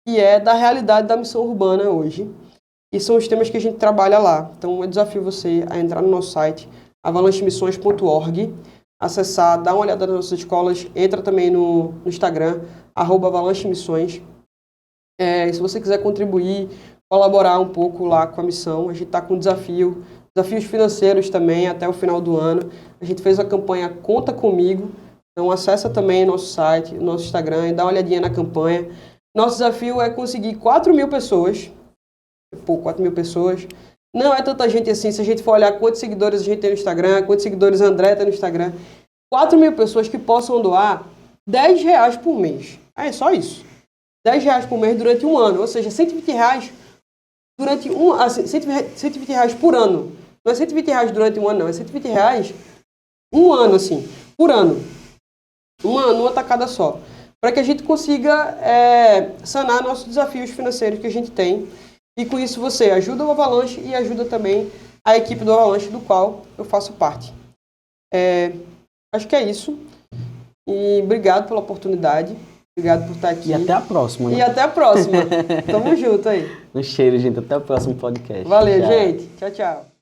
que é da realidade da missão urbana hoje. E são os temas que a gente trabalha lá. Então, eu desafio você a entrar no nosso site, avalanchemissões.org, acessar, dar uma olhada nas nossas escolas, entra também no Instagram, @avalanchemissões. Se você quiser contribuir, colaborar um pouco lá com a missão, a gente está com desafios financeiros também até o final do ano. A gente fez a campanha Conta Comigo, então acessa também nosso site, nosso Instagram e dá uma olhadinha na campanha. Nosso desafio é conseguir 4.000 pessoas. 4.000 pessoas. Não é tanta gente assim, se a gente for olhar quantos seguidores a gente tem no Instagram, quantos seguidores a André tem no Instagram. 4.000 pessoas que possam doar R$10 por mês. É só isso. R$10 por mês durante um ano. Ou seja, R$120 durante R$120 por ano. Não é R$120 durante um ano, não. É R$120 um ano, assim, por ano. Uma tacada só. Para que a gente consiga sanar nossos desafios financeiros que a gente tem. E com isso você ajuda o Avalanche e ajuda também a equipe do Avalanche, do qual eu faço parte. Acho que é isso. E obrigado pela oportunidade. Obrigado por estar aqui. E até a próxima, né? E até a próxima. Tamo junto aí. No cheiro, gente. Até o próximo podcast. Valeu, gente. Tchau, tchau.